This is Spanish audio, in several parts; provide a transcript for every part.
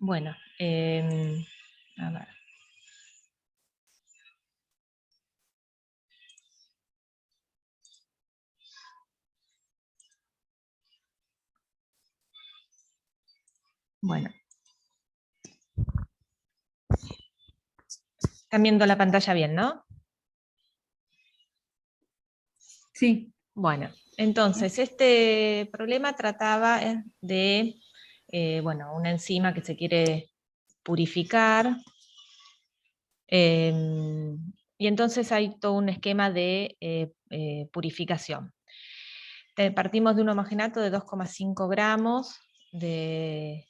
Bueno, a ver. Bueno. Están viendo la pantalla bien, ¿no? Sí. Bueno, entonces este problema trataba de bueno, una enzima que se quiere purificar. Y entonces hay todo un esquema de purificación. Partimos de un homogenato de 2,5 gramos de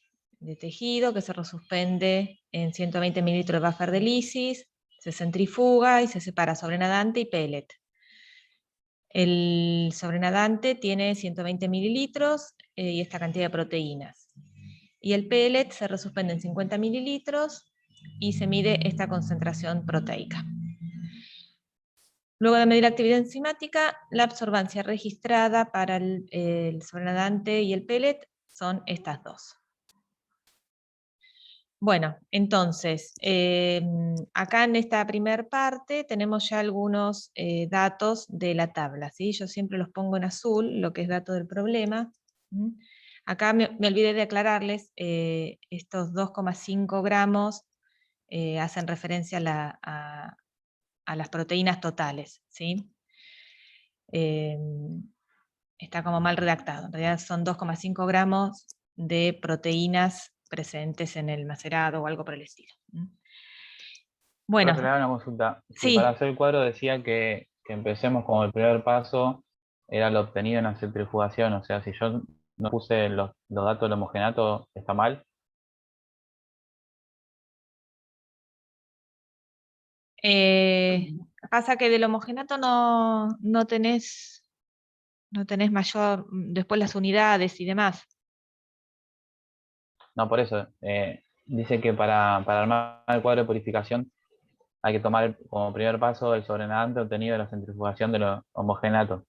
tejido que se resuspende en 120 mililitros de buffer de lisis, se centrifuga y se separa sobrenadante y pellet. El sobrenadante tiene 120 mililitros y esta cantidad de proteínas. Y el pellet se resuspende en 50 mililitros y se mide esta concentración proteica. Luego de medir la actividad enzimática, la absorbancia registrada para el sobrenadante y el pellet son estas dos. Bueno, entonces, acá en esta primera parte tenemos ya algunos datos de la tabla, ¿sí? Yo siempre los pongo en azul, lo que es dato del problema. Acá me olvidé de aclararles, estos 2,5 gramos hacen referencia a las proteínas totales, ¿sí? Está como mal redactado, en realidad son 2,5 gramos de proteínas presentes en el macerado o algo por el estilo. Bueno, Profe, le hago una consulta. Si sí, para hacer el cuadro decía que empecemos como el primer paso era lo obtenido en la centrifugación, o sea, si yo no puse los datos del homogenato, ¿está mal? pasa que del homogenato no tenés mayor, después las unidades y demás. No, por eso. Dice que para armar el cuadro de purificación hay que tomar como primer paso el sobrenadante obtenido de la centrifugación de los homogenatos.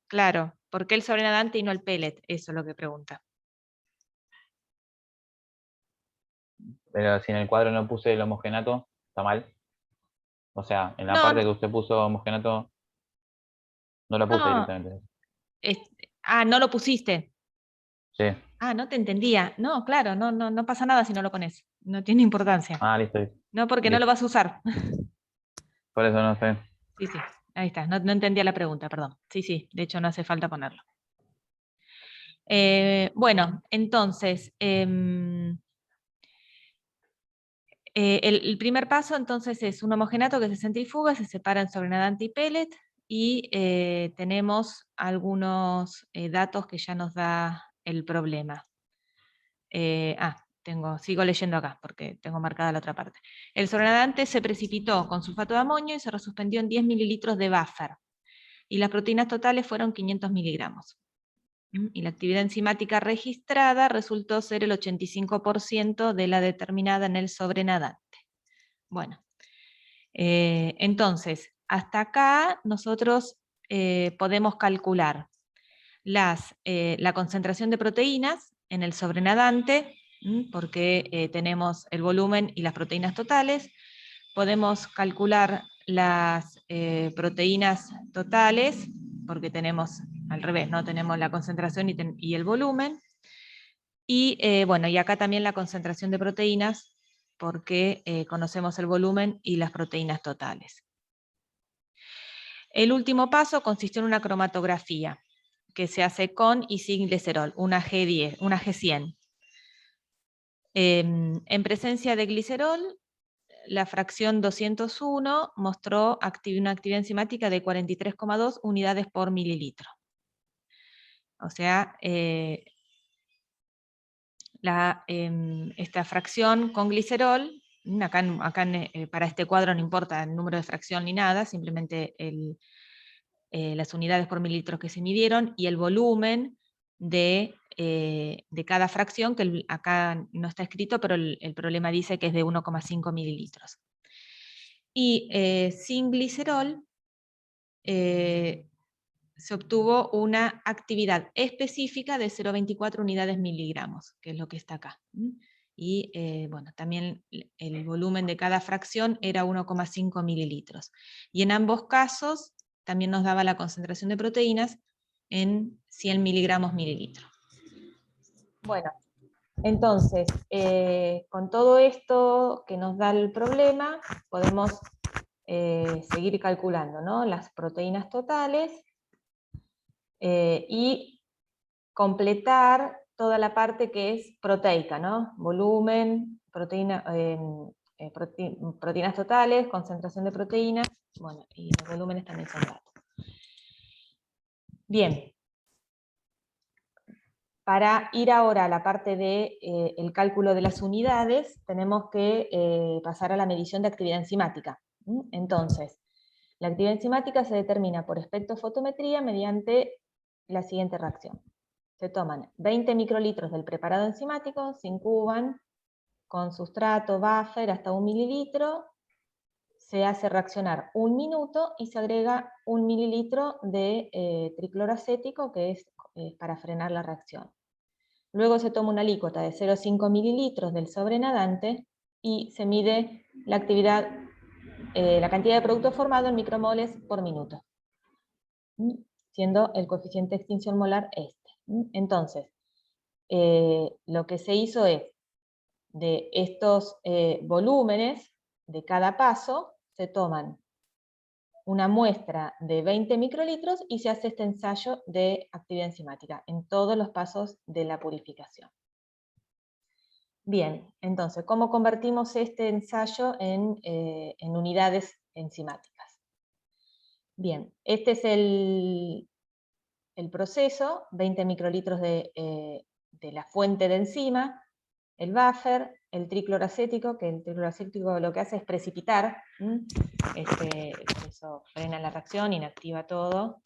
Claro, ¿por qué el sobrenadante y no el pellet? Eso es lo que pregunta. Pero si en el cuadro no puse el homogenato, ¿está mal? O sea, en la No, parte que usted puso homogenato, no lo puse no, directamente. no lo pusiste. Sí. No te entendía. No, claro, no pasa nada si no lo pones. No tiene importancia. Ah, listo, listo. No, porque no lo Listo. vas a usar. Por eso no sé. Sí, sí, ahí está. No entendía la pregunta, perdón. Sí, sí, de hecho no hace falta ponerlo. Bueno, entonces, el primer paso entonces es un homogenato que se centrifuga, se separa en sobrenadante y pellet, y tenemos algunos datos que ya nos da el problema. Sigo leyendo acá porque tengo marcada la otra parte. El sobrenadante se precipitó con sulfato de amonio y se resuspendió en 10 mililitros de buffer, y las proteínas totales fueron 500 miligramos. Y la actividad enzimática registrada resultó ser el 85% de la determinada en el sobrenadante. Bueno, entonces, hasta acá nosotros podemos calcular la concentración de proteínas en el sobrenadante, porque tenemos el volumen y las proteínas totales. Podemos calcular las proteínas totales, porque tenemos al revés, ¿no? Tenemos la concentración y el volumen. Y bueno, y acá también la concentración de proteínas, porque conocemos el volumen y las proteínas totales. El último paso consistió en una cromatografía, que se hace con y sin glicerol, una G10, una G100. En presencia de glicerol, la fracción 201 mostró una actividad enzimática de 43,2 unidades por mililitro. O sea, esta fracción con glicerol, acá para este cuadro no importa el número de fracción ni nada, simplemente las unidades por mililitro que se midieron y el volumen de cada fracción, que acá no está escrito, pero el problema dice que es de 1,5 mililitros. Y sin glicerol se obtuvo una actividad específica de 0,24 unidades miligramos, que es lo que está acá. y bueno, también el volumen de cada fracción era 1,5 mililitros. Y en ambos casos también nos daba la concentración de proteínas en 100 miligramos mililitro. Bueno, entonces, con todo esto que nos da el problema, podemos seguir calculando, ¿no?, las proteínas totales y completar toda la parte que es proteica, ¿no? Volumen, proteínas totales, concentración de proteínas, bueno, y los volúmenes también son datos. Bien. Para ir ahora a la parte de el cálculo de las unidades, tenemos que pasar a la medición de actividad enzimática. Entonces, la actividad enzimática se determina por espectrofotometría mediante la siguiente reacción. Se toman 20 microlitros del preparado enzimático, se incuban con sustrato, buffer, hasta 1 mililitro, se hace reaccionar 1 minuto y se agrega 1 mililitro de tricloroacético, que es para frenar la reacción. Luego se toma una alícuota de 0,5 mililitros del sobrenadante y se mide la actividad, la cantidad de producto formado en micromoles por minuto, siendo el coeficiente de extinción molar este. Entonces, lo que se hizo es, de estos volúmenes de cada paso, se toman una muestra de 20 microlitros y se hace este ensayo de actividad enzimática en todos los pasos de la purificación. Bien, entonces, ¿cómo convertimos este ensayo en unidades enzimáticas? Bien, este es el proceso: 20 microlitros de la fuente de enzima, el buffer, el tricloroacético, que el tricloroacético lo que hace es precipitar, por eso frena la reacción, inactiva todo.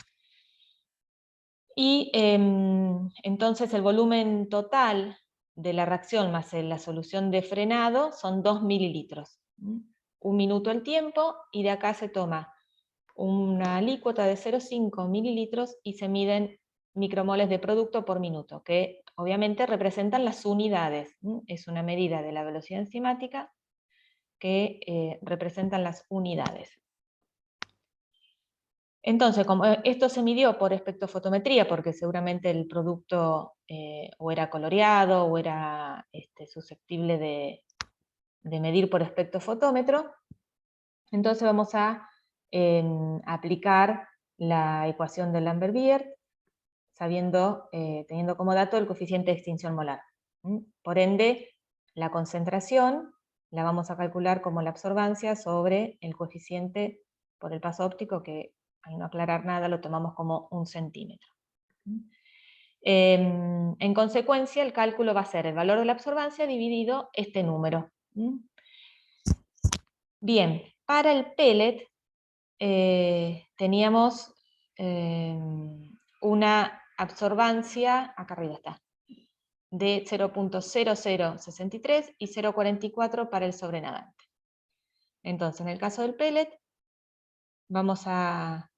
Y entonces el volumen total de la reacción más la solución de frenado son 2 mililitros. 1 minuto el tiempo, y de acá se toma una alícuota de 0,5 mililitros y se miden micromoles de producto por minuto, que obviamente representan las unidades. Es una medida de la velocidad enzimática que representan las unidades. Entonces, como esto se midió por espectrofotometría, porque seguramente el producto o era coloreado o era susceptible de medir por espectrofotómetro, entonces vamos a aplicar la ecuación de Lambert-Beer, teniendo como dato el coeficiente de extinción molar. Por ende, la concentración la vamos a calcular como la absorbancia sobre el coeficiente por el paso óptico, que al no aclarar nada lo tomamos como 1 centímetro. En consecuencia, el cálculo va a ser el valor de la absorbancia dividido este número. Bien, para el pellet teníamos una absorbancia, acá arriba está, de 0,0063 y 0,44 para el sobrenadante. Entonces, en el caso del pellet, vamos a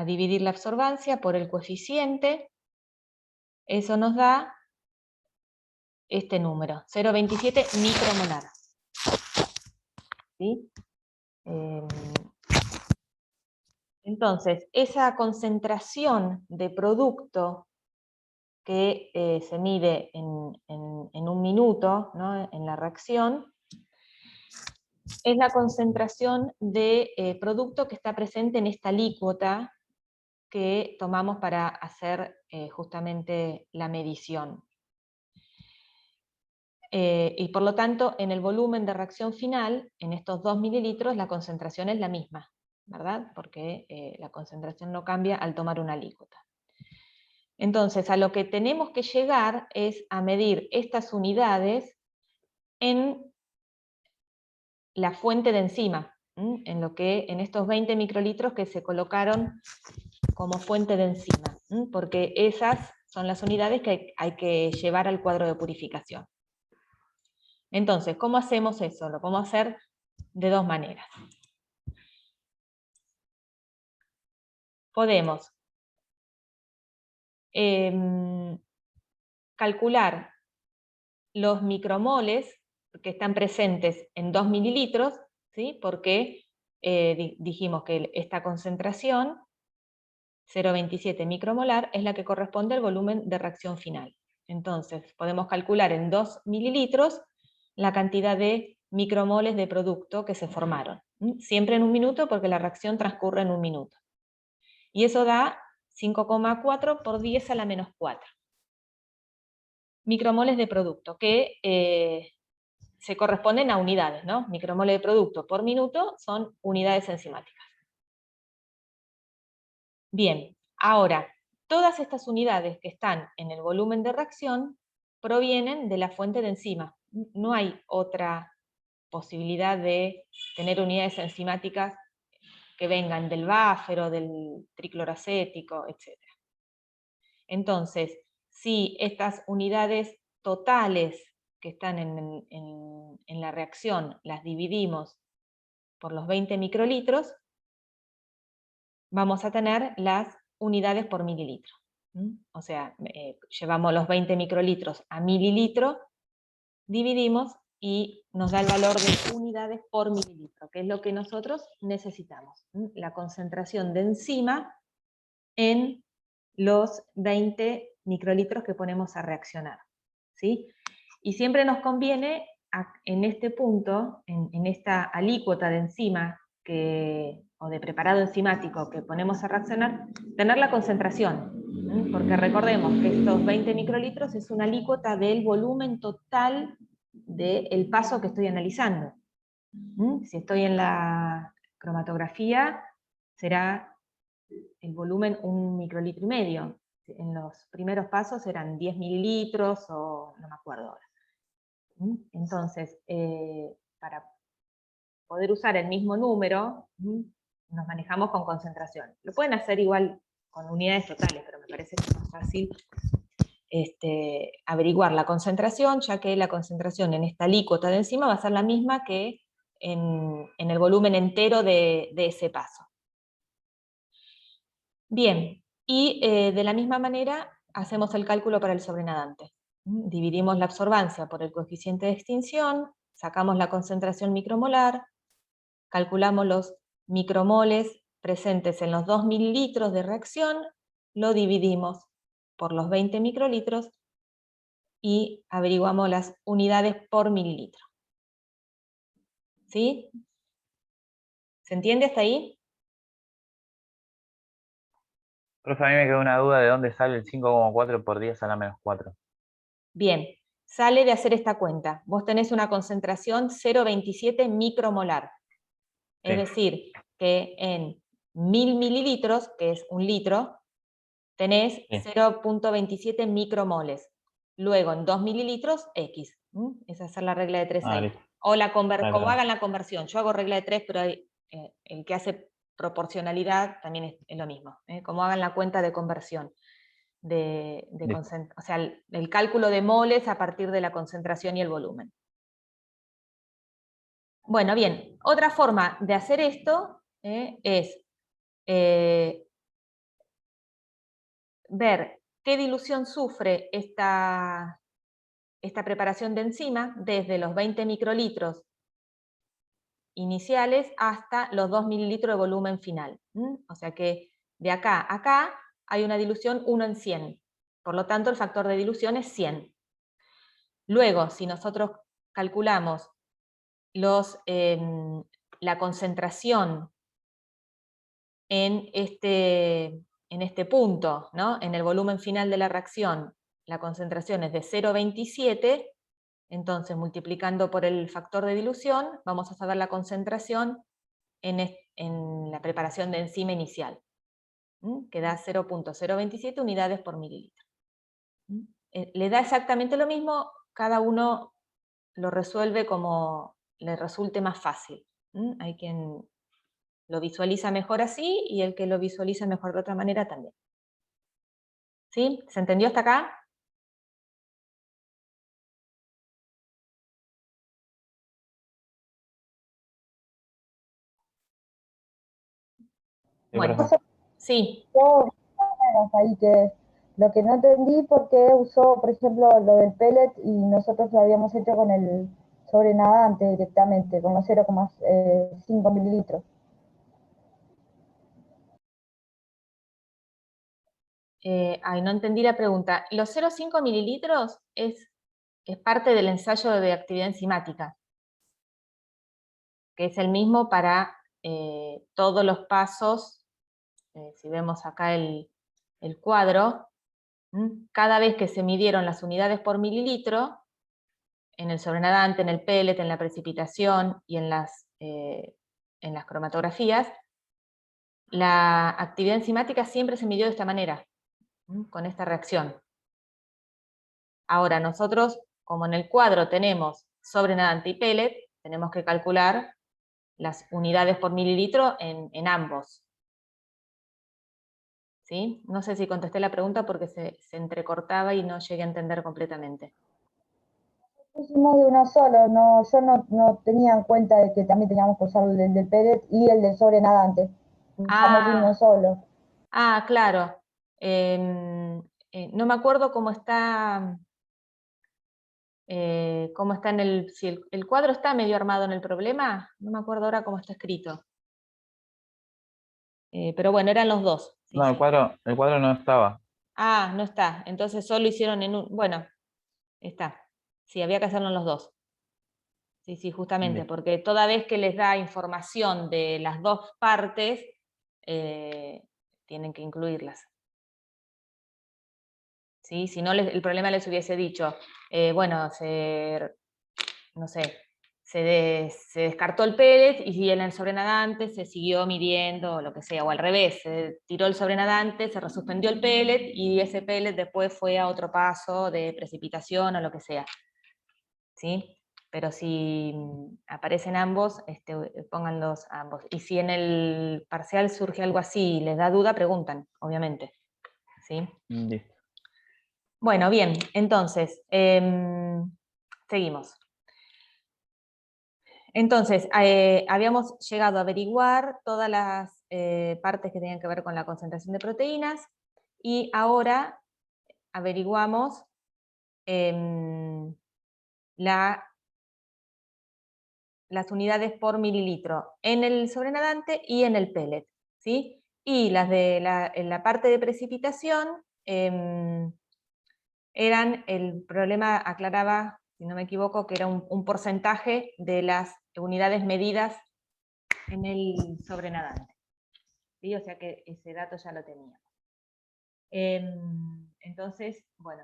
dividir la absorbancia por el coeficiente. Eso nos da este número, 0,27 micromolar. ¿Sí? Entonces, esa concentración de producto que se mide en 1 minuto, ¿no?, en la reacción, es la concentración de producto que está presente en esta alícuota que tomamos para hacer justamente la medición. Y por lo tanto, en el volumen de reacción final, en estos 2 mililitros, la concentración es la misma, ¿verdad? Porque la concentración no cambia al tomar una alícuota. Entonces, a lo que tenemos que llegar es a medir estas unidades en la fuente de enzima, en estos 20 microlitros que se colocaron como fuente de enzima, porque esas son las unidades que hay que llevar al cuadro de purificación. Entonces, ¿cómo hacemos eso? Lo podemos hacer de dos maneras. Podemos calcular los micromoles que están presentes en 2 mililitros, ¿sí? Porque dijimos que esta concentración, 0,27 micromolar, es la que corresponde al volumen de reacción final. Entonces, podemos calcular en 2 mililitros la cantidad de micromoles de producto que se formaron. Siempre en un minuto, porque la reacción transcurre en un minuto. Y eso da 5,4 por 10 a la menos 4 micromoles de producto, que se corresponden a unidades, ¿no? Micromoles de producto por minuto son unidades enzimáticas. Bien, ahora, todas estas unidades que están en el volumen de reacción provienen de la fuente de enzima. No hay otra posibilidad de tener unidades enzimáticas que vengan del buffer o del tricloracético, etc. Entonces, si estas unidades totales que están en la reacción las dividimos por los 20 microlitros, vamos a tener las unidades por mililitro. O sea, llevamos los 20 microlitros a mililitro, dividimos y nos da el valor de unidades por mililitro, que es lo que nosotros necesitamos. La concentración de enzima en los 20 microlitros que ponemos a reaccionar, ¿sí? Y siempre nos conviene, en este punto, en esta alícuota de enzima o de preparado enzimático que ponemos a reaccionar, tener la concentración, porque recordemos que estos 20 microlitros es una alícuota del volumen total del paso que estoy analizando. Si estoy en la cromatografía, será el volumen 1,5 microlitro. En los primeros pasos eran 10 mililitros o no me acuerdo ahora. Entonces, para poder usar el mismo número, nos manejamos con concentración. Lo pueden hacer igual con unidades totales, pero me parece que es más fácil averiguar la concentración, ya que la concentración en esta alícuota de enzima va a ser la misma que en el volumen entero de ese paso. Bien, y de la misma manera hacemos el cálculo para el sobrenadante. Dividimos la absorbancia por el coeficiente de extinción, sacamos la concentración micromolar, calculamos los micromoles presentes en los 2 mililitros de reacción, lo dividimos por los 20 microlitros y averiguamos las unidades por mililitro. ¿Sí? ¿Se entiende hasta ahí? Profe, a mí me quedó una duda de dónde sale el 5,4 por 10 a la menos 4. Bien, sale de hacer esta cuenta. Vos tenés una concentración 0,27 micromolar. Es decir, que en 1000 mililitros, que es un litro, tenés 0,27 micromoles. Luego, en 2 mililitros, X. Esa es la regla de 3 ahí. O como hagan la conversión. Yo hago regla de 3, pero el que hace proporcionalidad también es lo mismo. Como hagan la cuenta de conversión. O sea, el cálculo de moles a partir de la concentración y el volumen. Bueno, bien, otra forma de hacer esto es ver qué dilución sufre esta preparación de enzima desde los 20 microlitros iniciales hasta los 2 mililitros de volumen final. O sea que de acá a acá hay una dilución 1 en 100. Por lo tanto, el factor de dilución es 100. Luego, si nosotros calculamos la concentración en este punto, ¿no? En el volumen final de la reacción, la concentración es de 0,27, entonces multiplicando por el factor de dilución, vamos a saber la concentración en la preparación de enzima inicial, que da 0,027 unidades por mililitro. Le da exactamente lo mismo, cada uno lo resuelve como le resulte más fácil. Hay quien lo visualiza mejor así y el que lo visualiza mejor de otra manera también. ¿Sí? ¿Se entendió hasta acá? Bueno, sí. Ahí que lo que no entendí por qué usó, por ejemplo, lo del pellet y nosotros lo habíamos hecho con el sobrenadante directamente, con los 0,5 mililitros. No entendí la pregunta. Los 0,5 mililitros es parte del ensayo de actividad enzimática, que es el mismo para todos los pasos. Si vemos acá el cuadro, cada vez que se midieron las unidades por mililitro, en el sobrenadante, en el pellet, en la precipitación y en las cromatografías, la actividad enzimática siempre se midió de esta manera, con esta reacción. Ahora nosotros, como en el cuadro tenemos sobrenadante y pellet, tenemos que calcular las unidades por mililitro en ambos. ¿Sí? No sé si contesté la pregunta porque se entrecortaba y no llegué a entender completamente. Pusimos de uno solo, no, yo no tenía en cuenta de que también teníamos que usar el del pellet y el del sobrenadante. Usamos uno solo. Claro. No me acuerdo cómo está en el... Si el cuadro está medio armado en el problema, no me acuerdo ahora cómo está escrito. Pero bueno, eran los dos. Sí, No, sí. el cuadro no estaba. No está. Entonces solo hicieron en un... Bueno, está. Sí, había que hacerlo en los dos. Sí, sí, justamente, Bien. porque toda vez que les da información de las dos partes, tienen que incluirlas. ¿Sí? Si no, el problema les hubiese dicho, bueno, no sé, se descartó el pellet y en el sobrenadante se siguió midiendo, o lo que sea, o al revés, se tiró el sobrenadante, se resuspendió el pellet y ese pellet después fue a otro paso de precipitación o lo que sea. ¿Sí? Pero si aparecen ambos, pónganlos ambos. Y si en el parcial surge algo así y les da duda, preguntan, obviamente. ¿Sí? Listo. Bueno, bien, entonces, seguimos. Entonces, habíamos llegado a averiguar todas las partes que tenían que ver con la concentración de proteínas y ahora averiguamos las unidades por mililitro en el sobrenadante y en el pellet, ¿sí? Y las en la parte de precipitación eran, el problema aclaraba, si no me equivoco, que era un porcentaje de las unidades medidas en el sobrenadante. ¿Sí? O sea que ese dato ya lo teníamos. Entonces, bueno,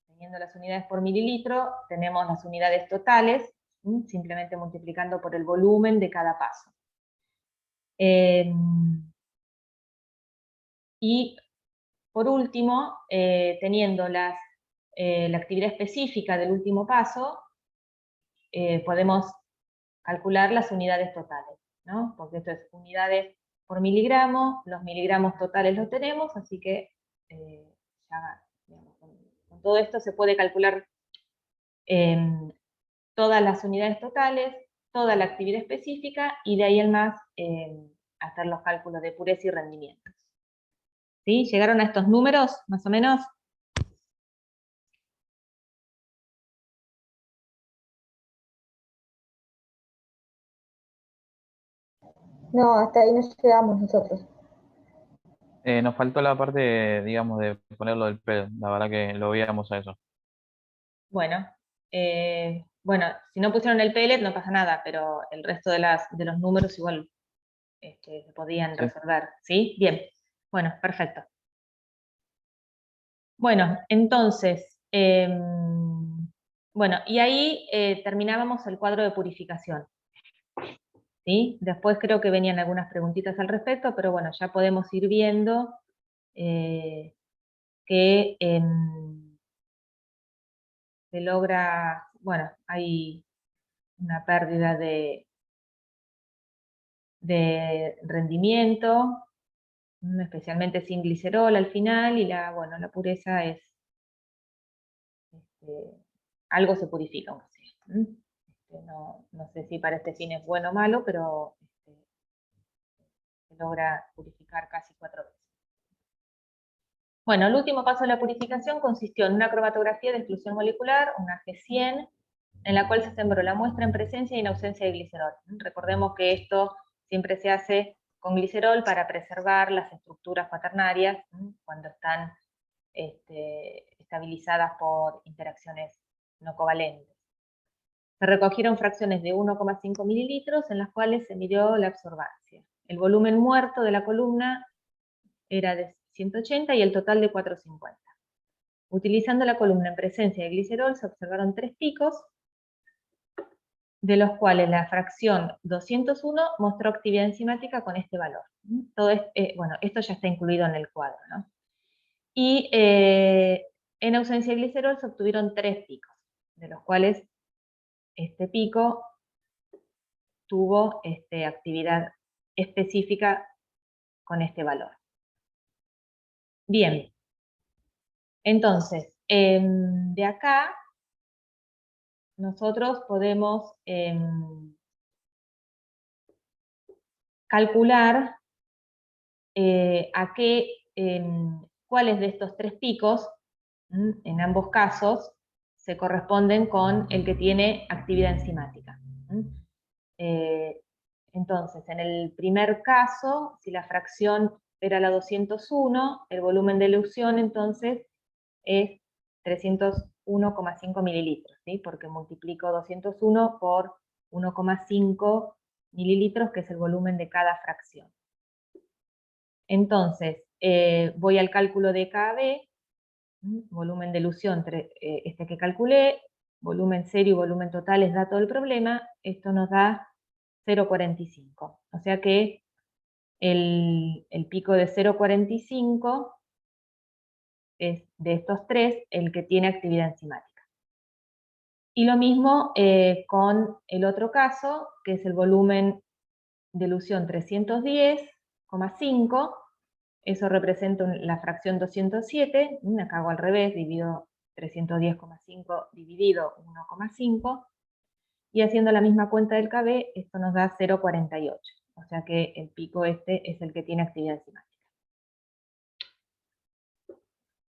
teniendo las unidades por mililitro, tenemos las unidades totales, simplemente multiplicando por el volumen de cada paso. Y por último, teniendo la actividad específica del último paso, podemos calcular las unidades totales, ¿no? Porque esto es unidades por miligramo, los miligramos totales los tenemos, así que ya, digamos, con todo esto se puede calcular todas las unidades totales, toda la actividad específica y de ahí en más hacer los cálculos de pureza y rendimientos. ¿Sí? ¿Llegaron a estos números, más o menos? No, hasta ahí no llegamos nosotros. Nos faltó la parte, digamos, de ponerlo del pellet. La verdad que lo veíamos a eso. Bueno, si no pusieron el pellet no pasa nada, pero el resto de los números igual se podían Sí. resolver, ¿sí? Bien, bueno, perfecto. Bueno, entonces, bueno, y ahí terminábamos el cuadro de purificación, ¿sí? Después creo que venían algunas preguntitas al respecto, pero bueno, ya podemos ir viendo que se logra, bueno, hay una pérdida de rendimiento, especialmente sin glicerol al final, y la pureza es, algo se purifica, aunque sea. No sé si para este fin es bueno o malo, pero se logra purificar casi 4 veces. Bueno, el último paso de la purificación consistió en una cromatografía de exclusión molecular, una G100, en la cual se sembró la muestra en presencia y en ausencia de glicerol. Recordemos que esto siempre se hace con glicerol para preservar las estructuras cuaternarias cuando están estabilizadas por interacciones no covalentes. Se recogieron fracciones de 1,5 mililitros en las cuales se midió la absorbancia. El volumen muerto de la columna era de 180 y el total de 450. Utilizando la columna en presencia de glicerol se observaron 3 picos, de los cuales la fracción 201 mostró actividad enzimática con este valor. Todo bueno, esto ya está incluido en el cuadro, ¿no? Y en ausencia de glicerol se obtuvieron 3 picos, de los cuales este pico tuvo actividad específica con este valor. Bien, entonces, de acá nosotros podemos calcular cuáles de estos 3 picos, en ambos casos, se corresponden con el que tiene actividad enzimática. Entonces, en el primer caso, si la fracción era la 201, el volumen de elusión entonces es 301,5 mililitros, ¿sí? Porque multiplico 201 por 1,5 mililitros, que es el volumen de cada fracción. Entonces, voy al cálculo de KB, volumen de elusión, este que calculé, volumen serio y volumen total es dato del problema, esto nos da 0,45. O sea que el pico de 0,45 es de estos 3 el que tiene actividad enzimática. Y lo mismo con el otro caso, que es el volumen de elusión 310,5, eso representa la fracción 207, acá hago al revés, divido 310,5 dividido 1,5, y haciendo la misma cuenta del KB, esto nos da 0,48. O sea que el pico este es el que tiene actividad enzimática.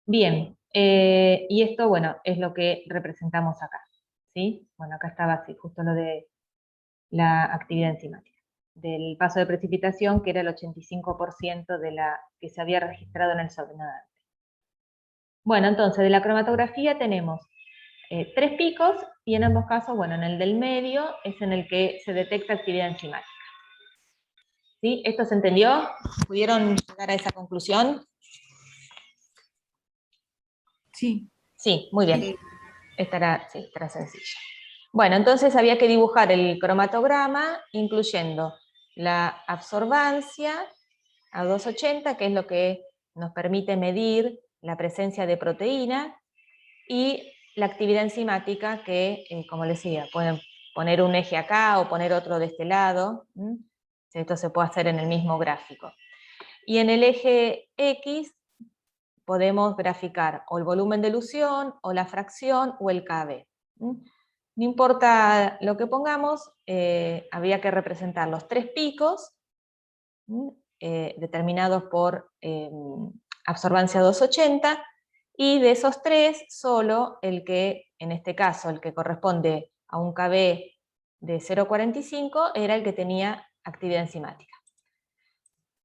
Bien, y esto, bueno, es lo que representamos acá, ¿sí? Bueno, acá estaba así, justo lo de la actividad enzimática, del paso de precipitación, que era el 85% de la que se había registrado en el sobrenadante. Bueno, entonces, de la cromatografía tenemos 3 picos, y en ambos casos, bueno, en el del medio es en el que se detecta actividad enzimática. ¿Sí? ¿Esto se entendió? ¿Pudieron llegar a esa conclusión? Sí. Sí, muy bien. Estará sencilla. Bueno, entonces había que dibujar el cromatograma incluyendo la absorbancia a 280, que es lo que nos permite medir la presencia de proteína, y la actividad enzimática, que, como les decía, pueden poner un eje acá o poner otro de este lado. Esto se puede hacer en el mismo gráfico. Y en el eje X podemos graficar o el volumen de elusión, o la fracción, o el KB. No importa lo que pongamos, había que representar los 3 picos determinados por absorbancia 280, y de esos 3, solo el que, en este caso, el que corresponde a un KB de 0,45, era el que tenía actividad enzimática.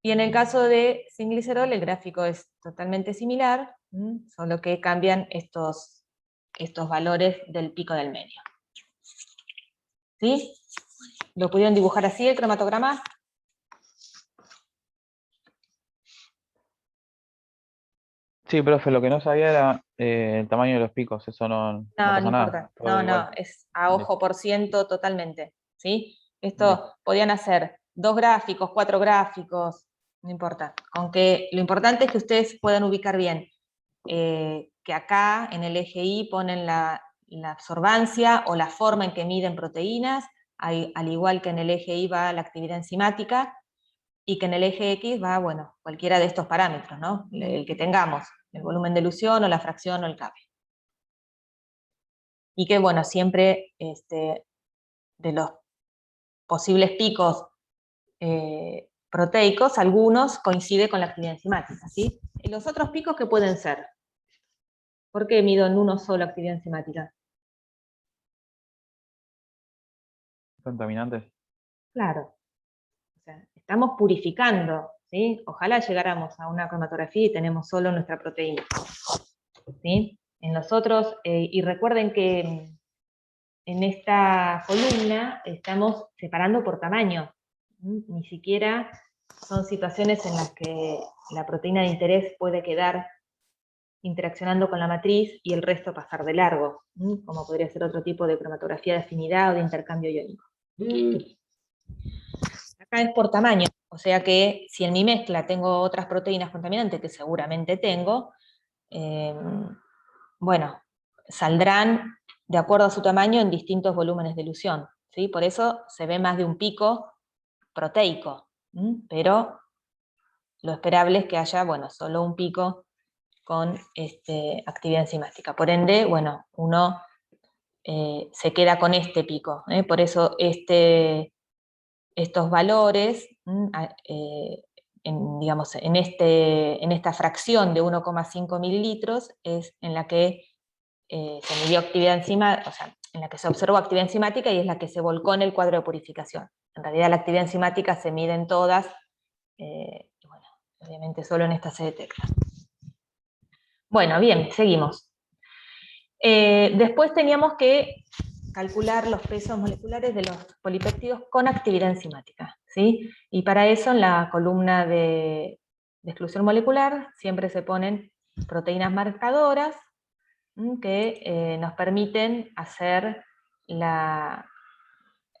Y en el caso de sin glicerol, el gráfico es totalmente similar, solo que cambian estos valores del pico del medio. ¿Sí? ¿Lo pudieron dibujar así el cromatograma? Sí, profe, lo que no sabía era el tamaño de los picos, eso no pasa No nada. importa. Todo igual. Es a ojo por ciento totalmente. ¿Sí? Esto podían hacer 2 gráficos, 4 gráficos, no importa. Aunque lo importante es que ustedes puedan ubicar bien que acá en el eje Y ponen la absorbancia o la forma en que miden proteínas, al igual que en el eje Y va la actividad enzimática, y que en el eje X va, bueno, cualquiera de estos parámetros, ¿no? El que tengamos, el volumen de elusión, o la fracción, o el KB. Y que, bueno, siempre de los posibles picos proteicos, algunos coincide con la actividad enzimática, ¿sí? ¿Y los otros picos qué pueden ser? ¿Por qué mido en uno solo actividad enzimática? contaminantes. Claro. O sea, estamos purificando, ¿sí? Ojalá llegáramos a una cromatografía y tenemos solo nuestra proteína, ¿sí? En nosotros, y recuerden que en esta columna estamos separando por tamaño. Ni siquiera son situaciones en las que la proteína de interés puede quedar interaccionando con la matriz y el resto pasar de largo, como podría ser otro tipo de cromatografía de afinidad o de intercambio iónico. Acá es por tamaño, o sea que si en mi mezcla tengo otras proteínas contaminantes, que seguramente tengo, bueno, saldrán de acuerdo a su tamaño en distintos volúmenes de elusión, ¿sí? Por eso se ve más de un pico proteico, pero lo esperable es que haya, bueno, solo un pico con actividad enzimática. Por ende, bueno, uno se queda con este pico, por eso estos valores, digamos, en esta fracción de 1,5 mililitros es en la que se midió actividad enzimática, o sea, en la que se observó actividad enzimática y es la que se volcó en el cuadro de purificación. En realidad la actividad enzimática se mide en todas, y bueno, obviamente solo en esta se detecta. Bueno, bien, seguimos. Después teníamos que calcular los pesos moleculares de los polipéptidos con actividad enzimática, ¿sí? Y para eso en la columna de exclusión molecular siempre se ponen proteínas marcadoras que nos permiten hacer la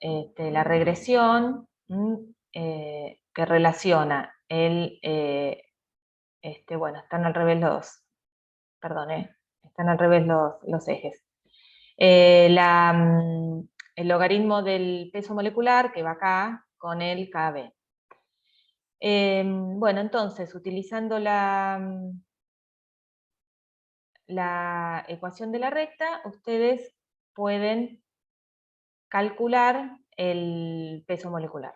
regresión que relaciona bueno, están al revés están al revés los ejes. El logaritmo del peso molecular que va acá con el KB. Bueno, entonces, utilizando la ecuación de la recta, ustedes pueden calcular el peso molecular.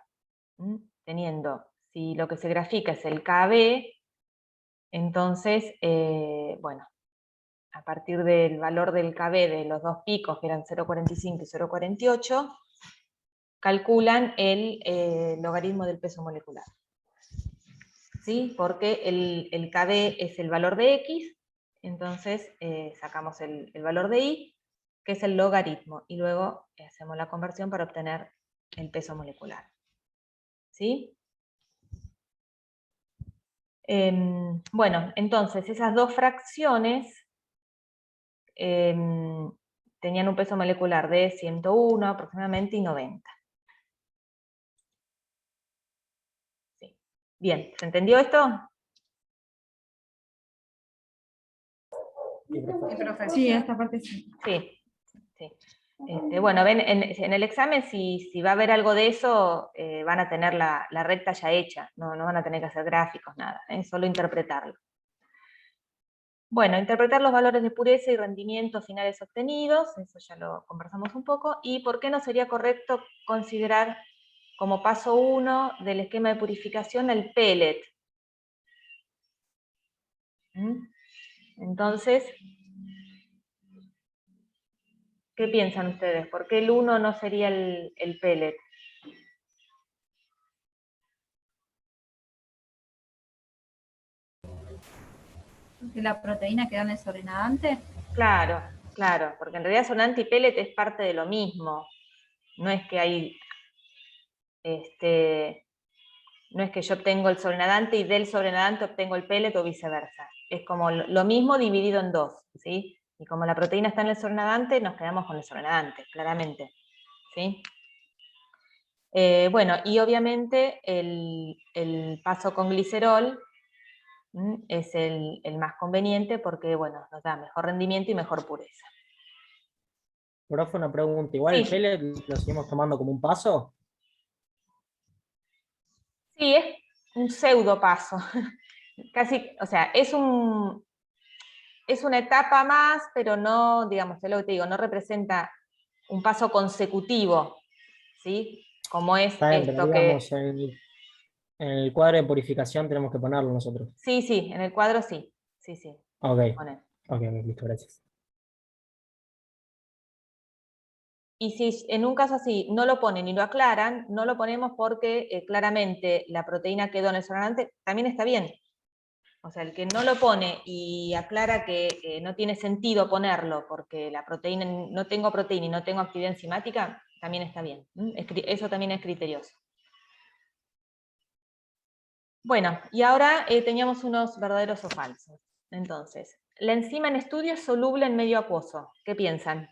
Teniendo, si lo que se grafica es el KB, entonces, bueno, a partir del valor del KB de los dos picos, que eran 0,45 y 0,48, calculan el logaritmo del peso molecular. ¿Sí? Porque el KB es el valor de X, entonces sacamos el valor de Y, que es el logaritmo, y luego hacemos la conversión para obtener el peso molecular. ¿Sí? Bueno, entonces esas dos fracciones tenían un peso molecular de 101 aproximadamente y 90. Sí. Bien, ¿se entendió esto? Sí, esta parte sí. Sí, sí. Bueno, ven, en el examen si va a haber algo de eso, van a tener la recta ya hecha, no van a tener que hacer gráficos, nada, solo interpretarlo. Bueno, interpretar los valores de pureza y rendimiento finales obtenidos, eso ya lo conversamos un poco, y por qué no sería correcto considerar como paso 1 del esquema de purificación el pellet. Entonces, ¿qué piensan ustedes? ¿Por qué el 1 no sería el pellet? ¿De la proteína que dan el sobrenadante? Claro, claro, porque en realidad sonante y pellet es parte de lo mismo. No es que hay, no es que yo obtengo el sobrenadante y del sobrenadante obtengo el pellet o viceversa. Es como lo mismo dividido en dos, ¿sí? Y como la proteína está en el sobrenadante, nos quedamos con el sobrenadante, claramente, ¿sí? Bueno, y obviamente el paso con glicerol es el más conveniente porque, bueno, nos da mejor rendimiento y mejor pureza. Profe, una pregunta. ¿Igual el Sí. pellet lo seguimos tomando como un paso? Sí, es un pseudo paso. Casi, o sea, es una etapa más, pero no, digamos, es lo que te digo, no representa un paso consecutivo, ¿sí? Como es Está bien, pero esto que... digamos, en el cuadro de purificación tenemos que ponerlo nosotros. Sí, sí, en el cuadro sí. Sí, sí. Ok, Poner. ok, listo, gracias. Y si en un caso así no lo ponen y lo aclaran, no lo ponemos porque claramente la proteína quedó en el sobrenadante, también está bien. O sea, el que no lo pone y aclara que no tiene sentido ponerlo porque la proteína, no tengo proteína y no tengo actividad enzimática, también está bien. Eso también es criterioso. Bueno, y ahora teníamos unos verdaderos o falsos. Entonces, la enzima en estudio es soluble en medio acuoso. ¿Qué piensan?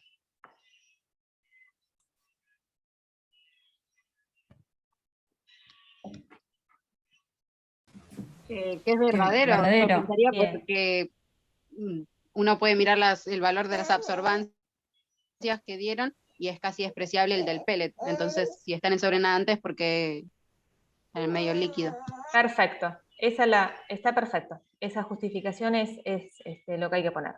Que es verdadero. Verdadero. Yo pensaría Bien. porque uno puede mirar el valor de las absorbancias que dieron y es casi despreciable el del pellet. Entonces, si está en el sobrenadante es porque en el medio líquido. Perfecto. Está perfecto. Esa justificación es lo que hay que poner.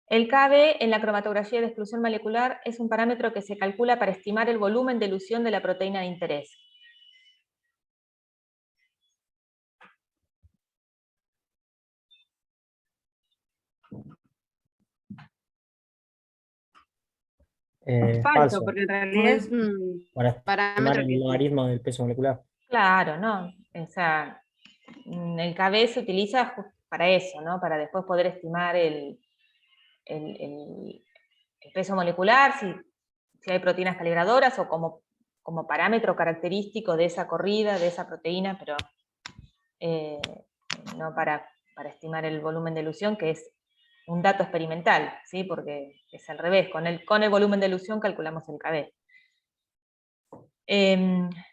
El KB en la cromatografía de exclusión molecular es un parámetro que se calcula para estimar el volumen de elusión de la proteína de interés. Falso, porque en realidad es un Para estimar parámetro el que logaritmo del peso molecular. Claro, ¿no? O sea, el KB se utiliza para eso, ¿no? Para después poder estimar el peso molecular, si hay proteínas calibradoras o como parámetro característico de esa corrida, de esa proteína, pero no para estimar el volumen de elusión, que es un dato experimental, ¿sí? Porque es al revés, con el volumen de elusión calculamos el KB.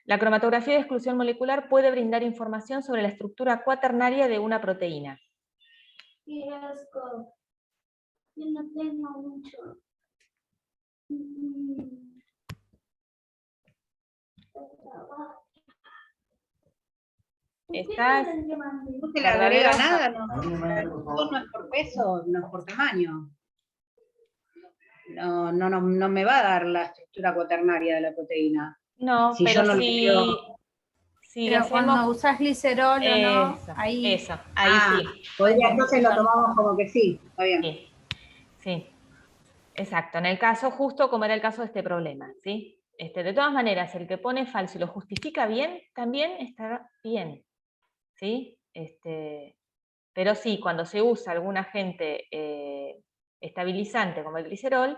La cromatografía de exclusión molecular puede brindar información sobre la estructura cuaternaria de una proteína. Qué asco. Yo no tengo mucho. ¿Estás? No se le agrega nada, no es por peso, no es por tamaño. No me va a dar la estructura cuaternaria de la proteína. No, Si pero yo no si, quiero... si Pero hacemos... cuando usás glicerol o no, ahí sí. Podría, entonces lo tomamos como que sí, está bien. Sí, exacto. En el caso justo como era el caso de este problema, ¿sí? De todas maneras, el que pone falso y lo justifica bien, también está bien, ¿sí? Pero sí, cuando se usa algún agente estabilizante como el glicerol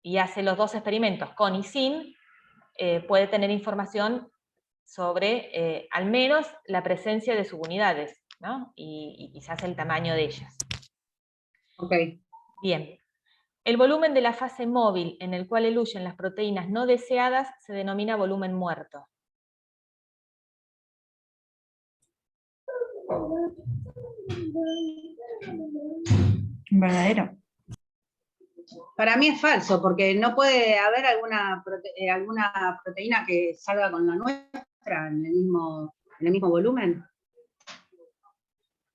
y hace los dos experimentos con y sin, puede tener información sobre al menos la presencia de subunidades, ¿no? Y quizás el tamaño de ellas. Ok. Bien. El volumen de la fase móvil en el cual eluyen las proteínas no deseadas se denomina volumen muerto. Verdadero. Para mí es falso, porque no puede haber alguna proteína que salga con la nuestra en el mismo volumen.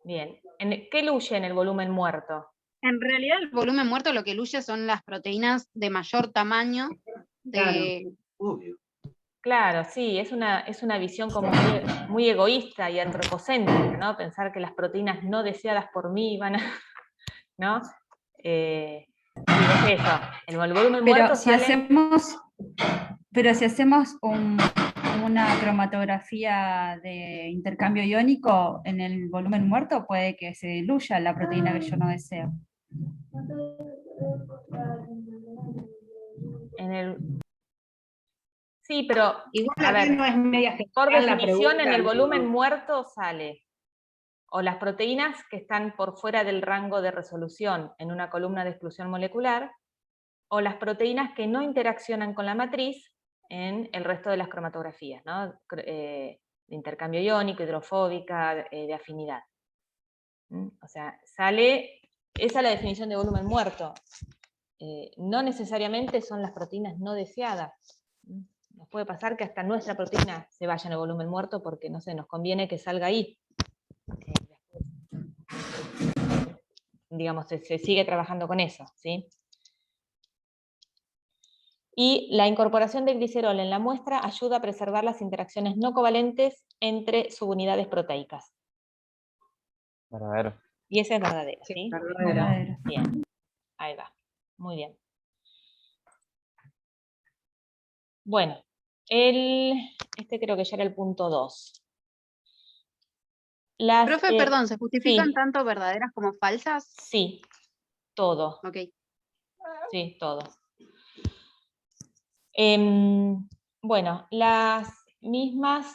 Bien. ¿Qué eluye en el volumen muerto? En realidad el volumen muerto lo que eluye son las proteínas de mayor tamaño. Claro, sí, es una visión como muy egoísta y antropocéntrica, ¿no? Pensar que las proteínas no deseadas por mí van a... ¿no? Es eso, el volumen muerto sale... Pero si hacemos una cromatografía de intercambio iónico en el volumen muerto, puede que se diluya la proteína que yo no deseo. Sí, pero igual a ver, no es media por general definición en el pregunta, volumen muerto sale o las proteínas que están por fuera del rango de resolución en una columna de exclusión molecular, o las proteínas que no interaccionan con la matriz en el resto de las cromatografías, ¿no? De intercambio iónico, hidrofóbica, de afinidad. O sea, esa es la definición de volumen muerto. No necesariamente son las proteínas no deseadas. Nos puede pasar que hasta nuestra proteína se vaya en el volumen muerto porque, no sé, nos conviene que salga ahí. Digamos, se sigue trabajando con eso, ¿sí? Y la incorporación de glicerol en la muestra ayuda a preservar las interacciones no covalentes entre subunidades proteicas. Verdadero. Y esa es verdadera, ¿sí? Verdadero. Bien, ahí va. Muy bien. Bueno, este creo que ya era el punto 2. Profe, perdón, ¿se justifican sí, tanto verdaderas como falsas? sí, todo. Ok. Sí, todo. Bueno, las mismas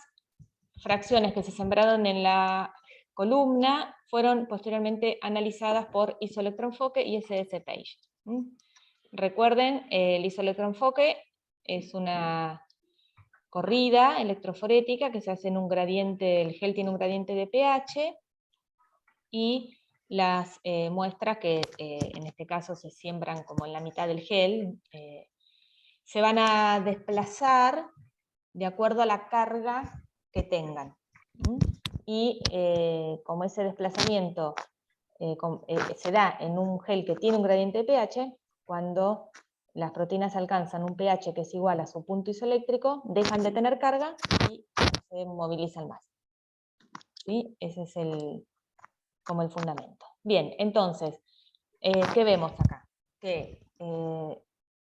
fracciones que se sembraron en la columna fueron posteriormente analizadas por isoelectroenfoque y SDS-Page. Recuerden, el isoelectroenfoque es una corrida electroforética que se hace en un gradiente, el gel tiene un gradiente de pH, y las muestras que en este caso se siembran como en la mitad del gel, se van a desplazar de acuerdo a la carga que tengan. Y como ese desplazamiento se da en un gel que tiene un gradiente de pH, cuando las proteínas alcanzan un pH que es igual a su punto isoeléctrico, dejan de tener carga y se movilizan más. ¿Sí? Ese es como el fundamento. Bien, entonces, ¿qué vemos acá? Que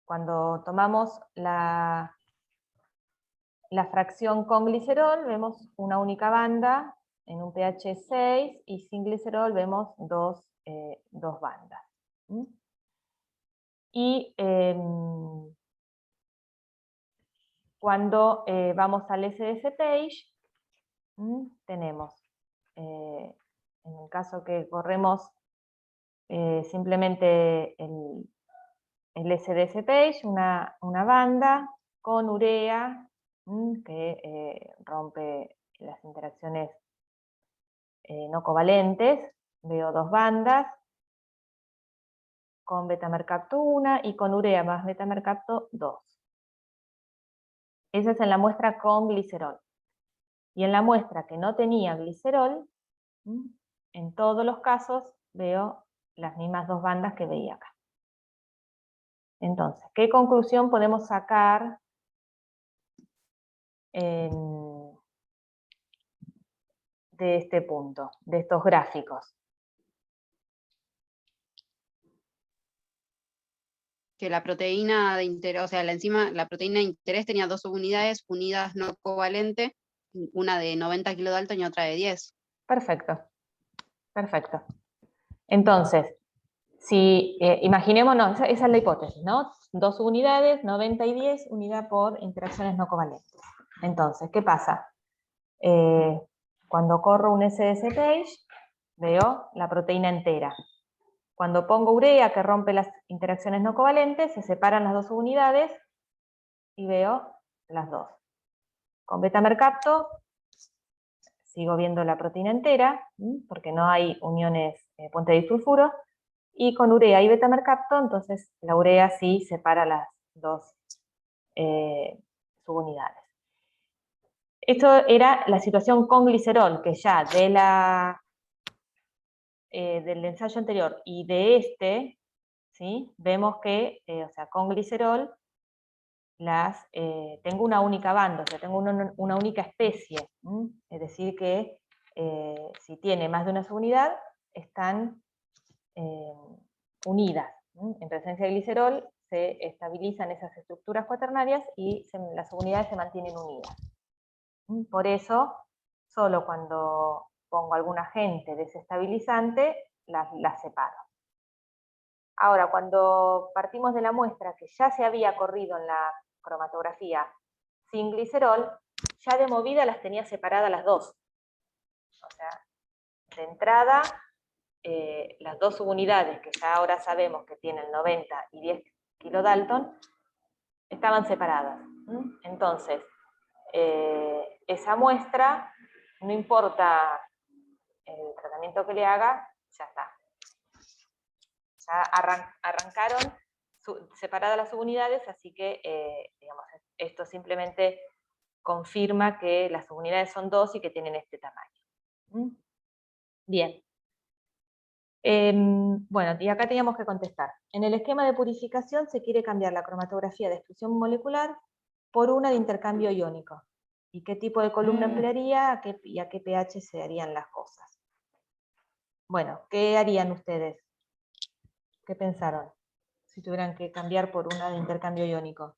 cuando tomamos la fracción con glicerol, vemos una única banda en un pH 6, y sin glicerol vemos dos bandas. Y cuando vamos al SDS-Page, tenemos, en el caso que corremos simplemente el SDS-Page, una banda con urea, que rompe las interacciones no covalentes. Veo dos bandas, con beta-mercapto 1 y con urea más beta-mercapto 2. Esa es en la muestra con glicerol. Y en la muestra que no tenía glicerol, en todos los casos veo las mismas dos bandas que veía acá. Entonces, ¿qué conclusión podemos sacar de este punto, de estos gráficos? Que la proteína de interés, o sea, la proteína de interés tenía dos subunidades unidas no covalente, una de 90 kilodalton y otra de 10. Perfecto, perfecto. Entonces, si imaginémonos, esa es la hipótesis, ¿no? Dos unidades, 90 y 10, unida por interacciones no covalentes. Entonces, ¿qué pasa? Cuando corro un SDS-Page, veo la proteína entera. Cuando pongo urea, que rompe las interacciones no covalentes, se separan las dos unidades y veo las dos. Con beta-mercapto sigo viendo la proteína entera, porque no hay uniones puente disulfuro, y con urea y beta-mercapto, entonces la urea sí separa las dos subunidades. Esto era la situación con glicerol, que ya de del ensayo anterior y de este, ¿sí? Vemos que, o sea, con glicerol, tengo una única banda, o sea, tengo una única especie. Es decir que si tiene más de una subunidad, están unidas. En presencia de glicerol se estabilizan esas estructuras cuaternarias y las subunidades se mantienen unidas. Por eso, solo cuando pongo algún agente desestabilizante, las separo. Ahora, cuando partimos de la muestra que ya se había corrido en la cromatografía sin glicerol, ya de movida las tenía separadas las dos. O sea, de entrada, las dos subunidades que ya ahora sabemos que tienen 90 y 10 kilodalton, estaban separadas. Entonces, esa muestra, no importa el tratamiento que le haga, ya está. Ya arrancaron separadas las subunidades, así que digamos, esto simplemente confirma que las subunidades son dos y que tienen este tamaño. Bien. Bueno, y acá teníamos que contestar. En el esquema de purificación se quiere cambiar la cromatografía de exclusión molecular por una de intercambio iónico. ¿Y qué tipo de columna emplearía y a qué pH se harían las cosas? Bueno, ¿qué harían ustedes? ¿Qué pensaron? Si tuvieran que cambiar por una de intercambio iónico.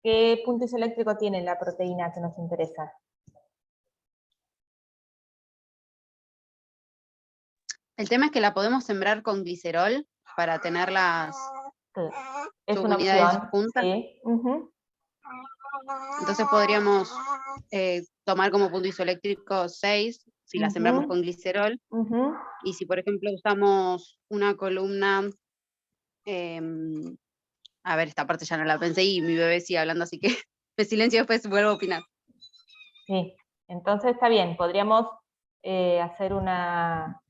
¿Qué punto isoeléctrico tiene la proteína que nos interesa? El tema es que la podemos sembrar con glicerol para tener las Sí. Es una subunidades opción. juntas. Sí. Ujú. Entonces podríamos tomar como punto isoeléctrico 6, si la sembramos con glicerol. Ujú. Y si, por ejemplo, usamos una columna, a ver, esta parte ya no la pensé y mi bebé sigue hablando, así que me silencio, después vuelvo a opinar. Sí, entonces está bien, podríamos hacer una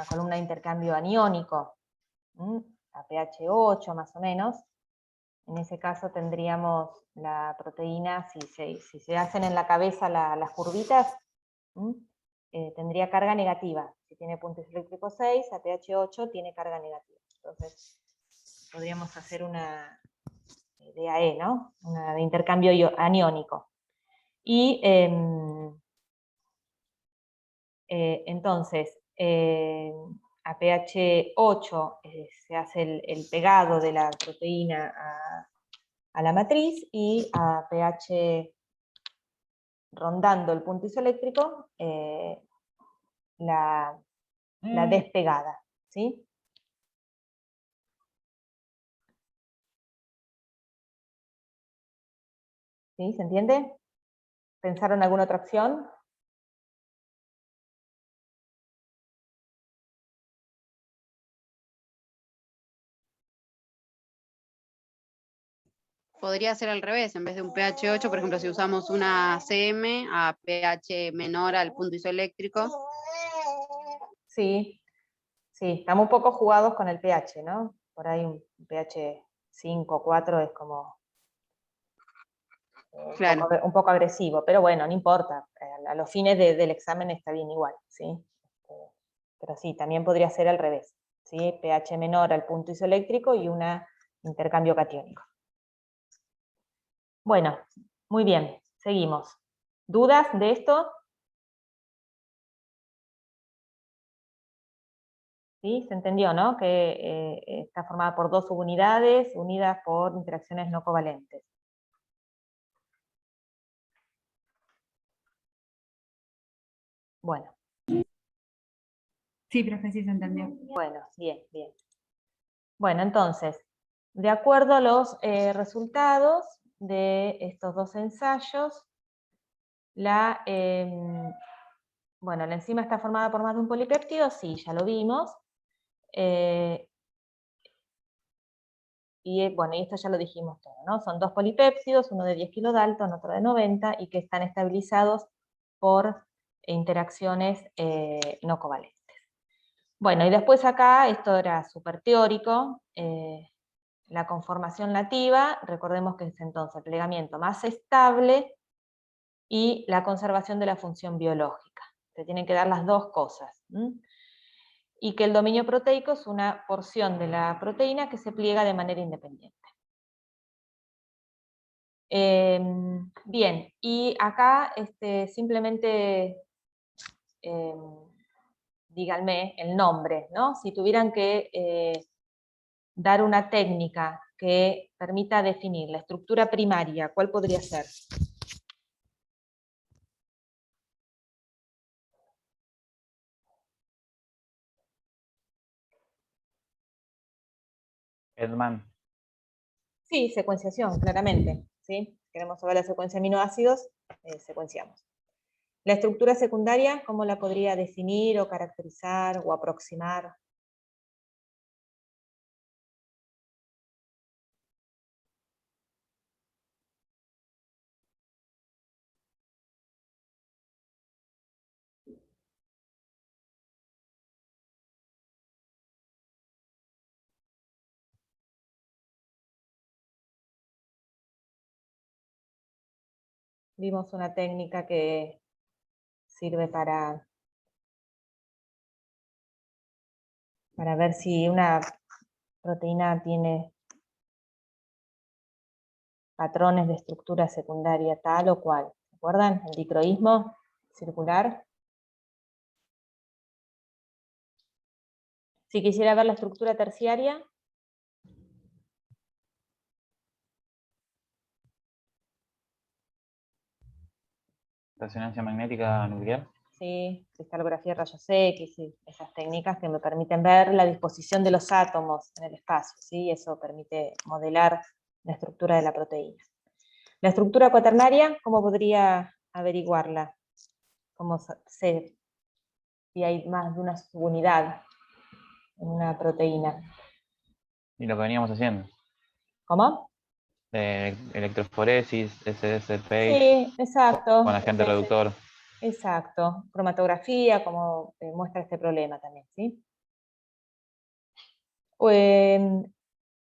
columna de intercambio aniónico, a pH 8 más o menos. En ese caso tendríamos la proteína, si se hacen en la cabeza las curvitas, tendría carga negativa. Si tiene punto isoeléctrico 6, a pH 8 tiene carga negativa. Entonces podríamos hacer una DAE, ¿no? Una de intercambio aniónico. Y entonces, a pH 8 se hace el pegado de la proteína a la matriz, y a pH rondando el punto isoeléctrico, la despegada, ¿sí? ¿Sí? ¿Se entiende? ¿Pensaron alguna otra opción? Podría ser al revés, en vez de un pH 8, por ejemplo, si usamos una CM a pH menor al punto isoeléctrico. Sí, sí, estamos un poco jugados con el pH, ¿no? Por ahí un pH 5 o 4 es como Claro. un poco agresivo, pero bueno, no importa, a los fines del examen está bien igual, ¿sí? Pero sí, también podría ser al revés, ¿sí? pH menor al punto isoeléctrico y un intercambio catiónico. Bueno, muy bien, seguimos. ¿Dudas de esto? ¿Sí? Se entendió, ¿no? Que está formada por dos subunidades unidas por interacciones no covalentes. Bueno. Sí, profe, sí se entendió. Bueno, bien, bien. Bueno, entonces, de acuerdo a los resultados de estos dos ensayos, la enzima está formada por más de un polipéptido, sí, ya lo vimos. Y esto ya lo dijimos todo, ¿no? Son dos polipéptidos, uno de 10 kilodalton, otro de 90, y que están estabilizados por interacciones no covalentes. Bueno, y después acá, esto era súper teórico, la conformación nativa, recordemos que es entonces el plegamiento más estable y la conservación de la función biológica. Se tienen que dar las dos cosas. Y que el dominio proteico es una porción de la proteína que se pliega de manera independiente. Bien, y acá simplemente díganme el nombre, ¿no? Si tuvieran que dar una técnica que permita definir la estructura primaria, ¿cuál podría ser? Edman. Sí, secuenciación, claramente. ¿Sí? Queremos saber la secuencia de aminoácidos, secuenciamos. La estructura secundaria, ¿cómo la podría definir o caracterizar o aproximar? Vimos una técnica que sirve para ver si una proteína tiene patrones de estructura secundaria tal o cual. ¿Se acuerdan? El dicroísmo circular. Si quisiera ver la estructura terciaria, Resonancia magnética nuclear. ¿Sí? Cristalografía de rayos X, y esas técnicas que me permiten ver la disposición de los átomos en el espacio, ¿sí? Eso permite modelar la estructura de la proteína. La estructura cuaternaria, ¿cómo podría averiguarla? ¿Cómo sé si hay más de una subunidad en una proteína? Y lo que veníamos haciendo. ¿Cómo? Electroforesis, SSPage, Sí, exacto. con agente reductor. Exacto. Cromatografía, como muestra este problema también, ¿sí?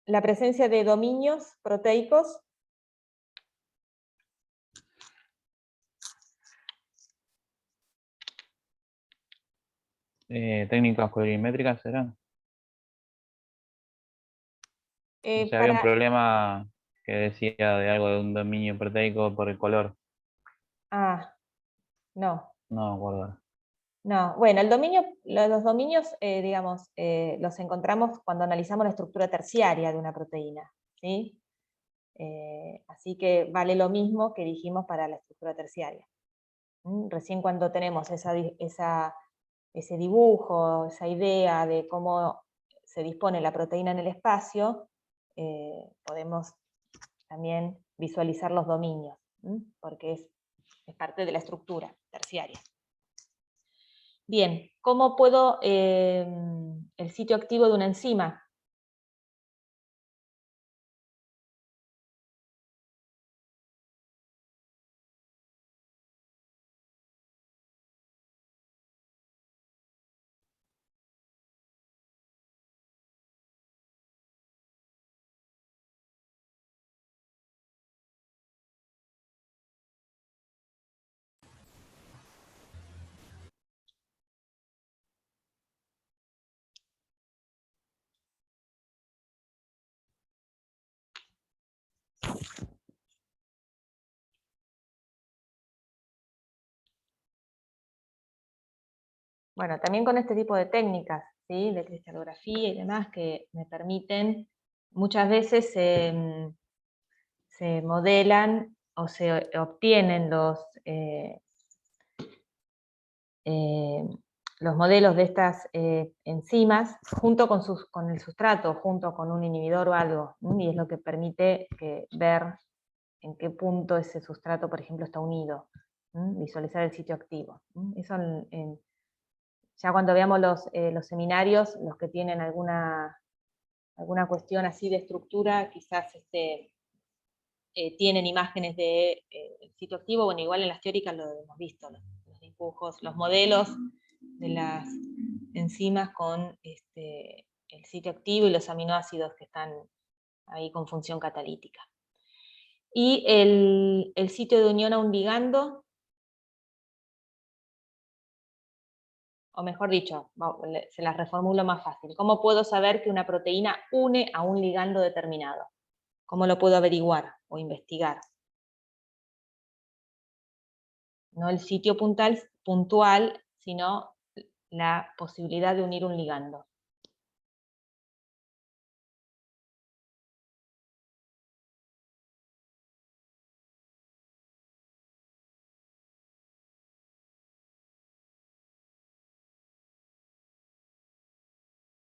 La presencia de dominios proteicos. Técnicas colorimétricas serán. O sea, había un Para, problema que decía de algo de un dominio proteico por el color. no. No me acuerdo. No, bueno, los dominios, digamos, los encontramos cuando analizamos la estructura terciaria de una proteína, ¿sí? Así que vale lo mismo que dijimos para la estructura terciaria. Recién cuando tenemos ese dibujo, esa idea de cómo se dispone la proteína en el espacio, podemos también visualizar los dominios, porque es parte de la estructura terciaria. Bien, ¿cómo puedo el sitio activo de una enzima? Bueno, también con este tipo de técnicas, ¿sí? De cristalografía y demás, que me permiten, muchas veces se modelan o se obtienen los modelos de estas enzimas junto con el sustrato, junto con un inhibidor o algo, y es lo que permite ver en qué punto ese sustrato, por ejemplo, está unido, visualizar el sitio activo. Eso ya cuando veamos los seminarios, los que tienen alguna cuestión así de estructura, quizás tienen imágenes del sitio activo. Bueno, igual en las teóricas lo hemos visto, los dibujos, los modelos de las enzimas con el sitio activo y los aminoácidos que están ahí con función catalítica. Y el sitio de unión a un ligando, o mejor dicho, se las reformulo más fácil. ¿Cómo puedo saber que una proteína une a un ligando determinado? ¿Cómo lo puedo averiguar o investigar? No el sitio puntual, sino la posibilidad de unir un ligando.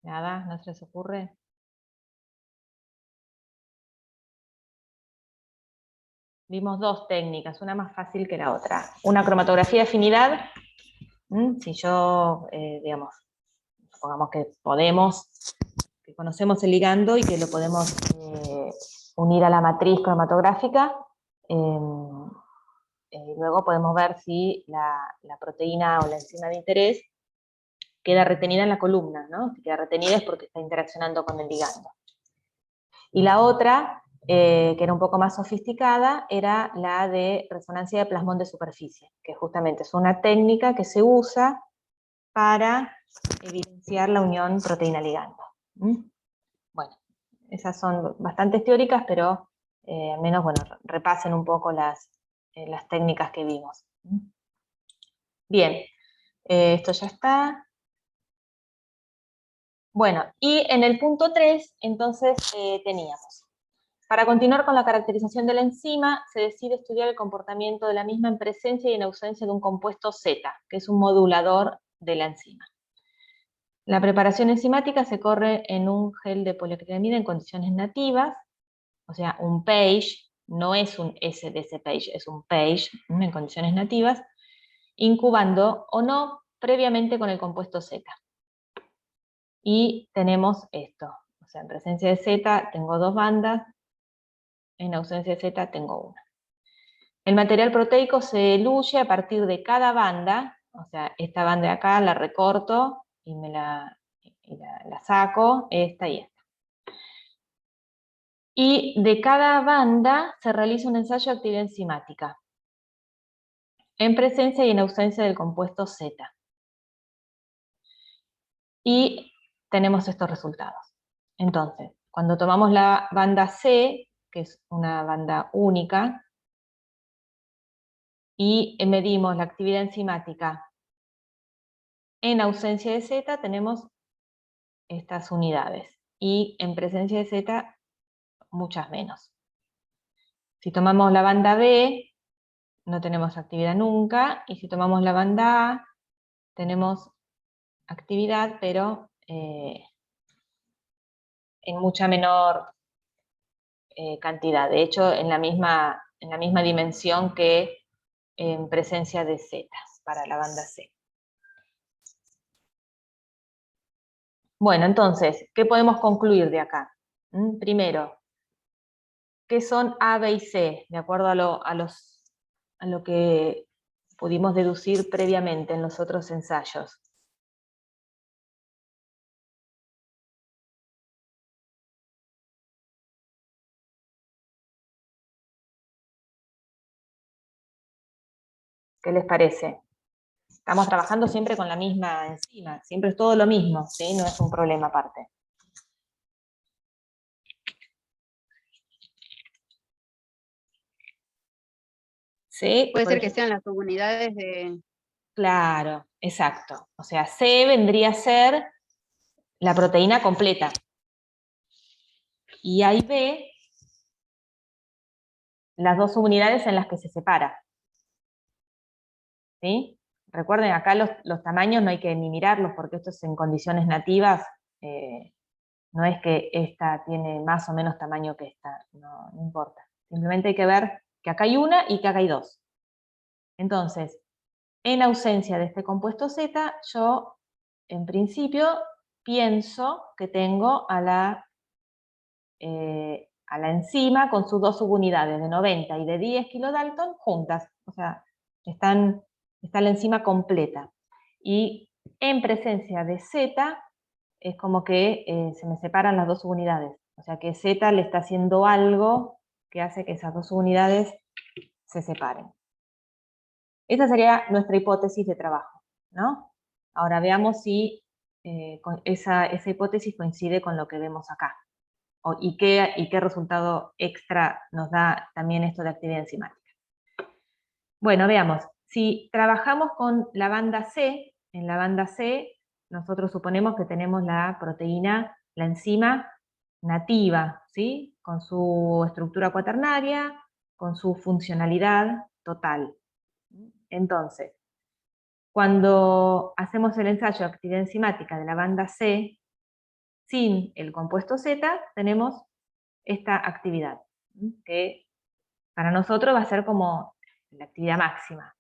Nada, ¿no se les ocurre? Vimos dos técnicas, una más fácil que la otra. Una cromatografía de afinidad, si yo, digamos, supongamos que conocemos el ligando y que lo podemos unir a la matriz cromatográfica, luego podemos ver si la proteína o la enzima de interés queda retenida en la columna, ¿no? Si queda retenida es porque está interaccionando con el ligando. Y la otra, que era un poco más sofisticada, era la de resonancia de plasmón de superficie, que justamente es una técnica que se usa para evidenciar la unión proteína-ligando. Bueno, esas son bastantes teóricas, pero al menos, bueno, repasen un poco las técnicas que vimos. Bien, esto ya está. Bueno, y en el punto 3, entonces, teníamos Para continuar con la caracterización de la enzima, se decide estudiar el comportamiento de la misma en presencia y en ausencia de un compuesto Z, que es un modulador de la enzima. La preparación enzimática se corre en un gel de poliacrilamida en condiciones nativas, o sea, un PAGE, no es un SDC PAGE, es un PAGE en condiciones nativas, incubando o no previamente con el compuesto Z. Y tenemos esto, o sea, en presencia de Z tengo 2 bandas, en ausencia de Z tengo 1. El material proteico se eluye a partir de cada banda, o sea, esta banda de acá la recorto y la saco, esta y esta. Y de cada banda se realiza un ensayo de actividad enzimática, en presencia y en ausencia del compuesto Z. Y tenemos estos resultados. Entonces, cuando tomamos la banda C, que es una banda única, y medimos la actividad enzimática en ausencia de Z, tenemos estas unidades. Y en presencia de Z, muchas menos. Si tomamos la banda B, no tenemos actividad nunca, y si tomamos la banda A, tenemos actividad, pero en mucha menor cantidad. De hecho, en la misma dimensión que en presencia de Z para la banda C. Bueno, entonces, ¿qué podemos concluir de acá? Primero, ¿qué son A, B y C? De acuerdo a lo que pudimos deducir previamente en los otros ensayos. ¿Qué les parece? Estamos trabajando siempre con la misma enzima, siempre es todo lo mismo, ¿sí? No es un problema aparte. ¿Sí? Puede ser que sean las subunidades de... Claro, exacto. O sea, C vendría a ser la proteína completa. Y A y B, las 2 subunidades en las que se separa. ¿Sí? Recuerden, acá los tamaños no hay que ni mirarlos, porque esto es en condiciones nativas. No es que esta tiene más o menos tamaño que esta, no importa. Simplemente hay que ver que acá hay una y que acá hay 2. Entonces, en ausencia de este compuesto Z, yo, en principio, pienso que tengo a la enzima con sus 2 subunidades de 90 y de 10 kilodalton juntas. O sea, está la enzima completa. Y en presencia de Z, es como que se me separan las 2 subunidades. O sea que Z le está haciendo algo que hace que esas 2 subunidades se separen. Esa sería nuestra hipótesis de trabajo, ¿no? Ahora veamos si esa hipótesis coincide con lo que vemos acá. Y qué resultado extra nos da también esto de actividad enzimática. Bueno, veamos. Si trabajamos con la banda C, en la banda C nosotros suponemos que tenemos la proteína, la enzima nativa, ¿sí? Con su estructura cuaternaria, con su funcionalidad total. Entonces, cuando hacemos el ensayo de actividad enzimática de la banda C, sin el compuesto Z, tenemos esta actividad, que para nosotros va a ser como la actividad máxima,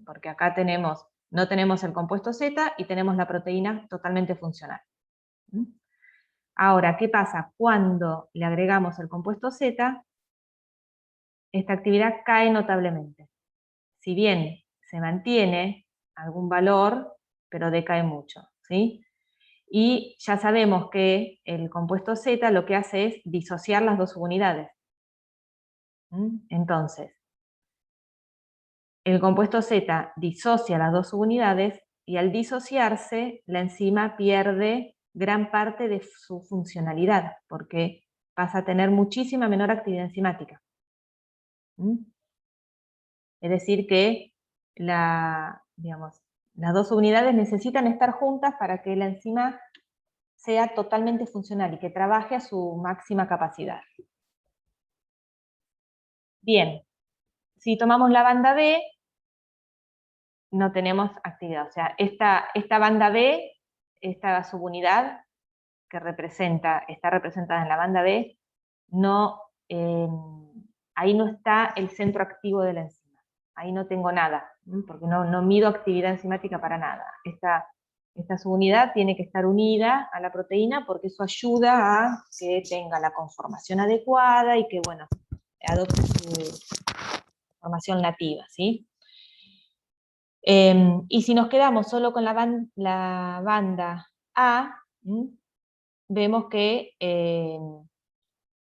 porque acá no tenemos el compuesto Z y tenemos la proteína totalmente funcional. Ahora, ¿qué pasa? Cuando le agregamos el compuesto Z, esta actividad cae notablemente. Si bien se mantiene algún valor, pero decae mucho, ¿sí? Y ya sabemos que el compuesto Z lo que hace es disociar las 2 subunidades. Entonces, el compuesto Z disocia las 2 subunidades y al disociarse, la enzima pierde gran parte de su funcionalidad, porque pasa a tener muchísima menor actividad enzimática. Es decir que las 2 subunidades necesitan estar juntas para que la enzima sea totalmente funcional y que trabaje a su máxima capacidad. Bien, si tomamos la banda B, no tenemos actividad. O sea, esta banda B, esta subunidad que está representada en la banda B, no, ahí no está el centro activo de la enzima. Ahí no tengo nada, porque no mido actividad enzimática para nada. Esta subunidad tiene que estar unida a la proteína porque eso ayuda a que tenga la conformación adecuada y que, bueno, adopte su conformación nativa, ¿sí? Y si nos quedamos solo con la banda A, vemos que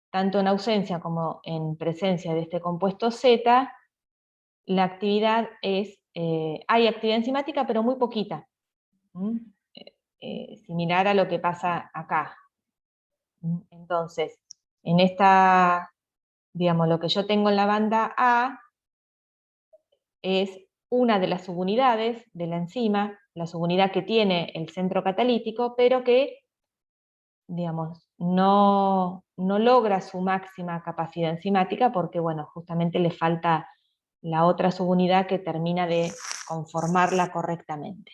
tanto en ausencia como en presencia de este compuesto Z, la actividad hay actividad enzimática, pero muy poquita, similar a lo que pasa acá. Entonces, en esta, digamos, lo que yo tengo en la banda A es una de las subunidades de la enzima, la subunidad que tiene el centro catalítico, pero que, digamos, no logra su máxima capacidad enzimática porque, bueno, justamente le falta la otra subunidad que termina de conformarla correctamente.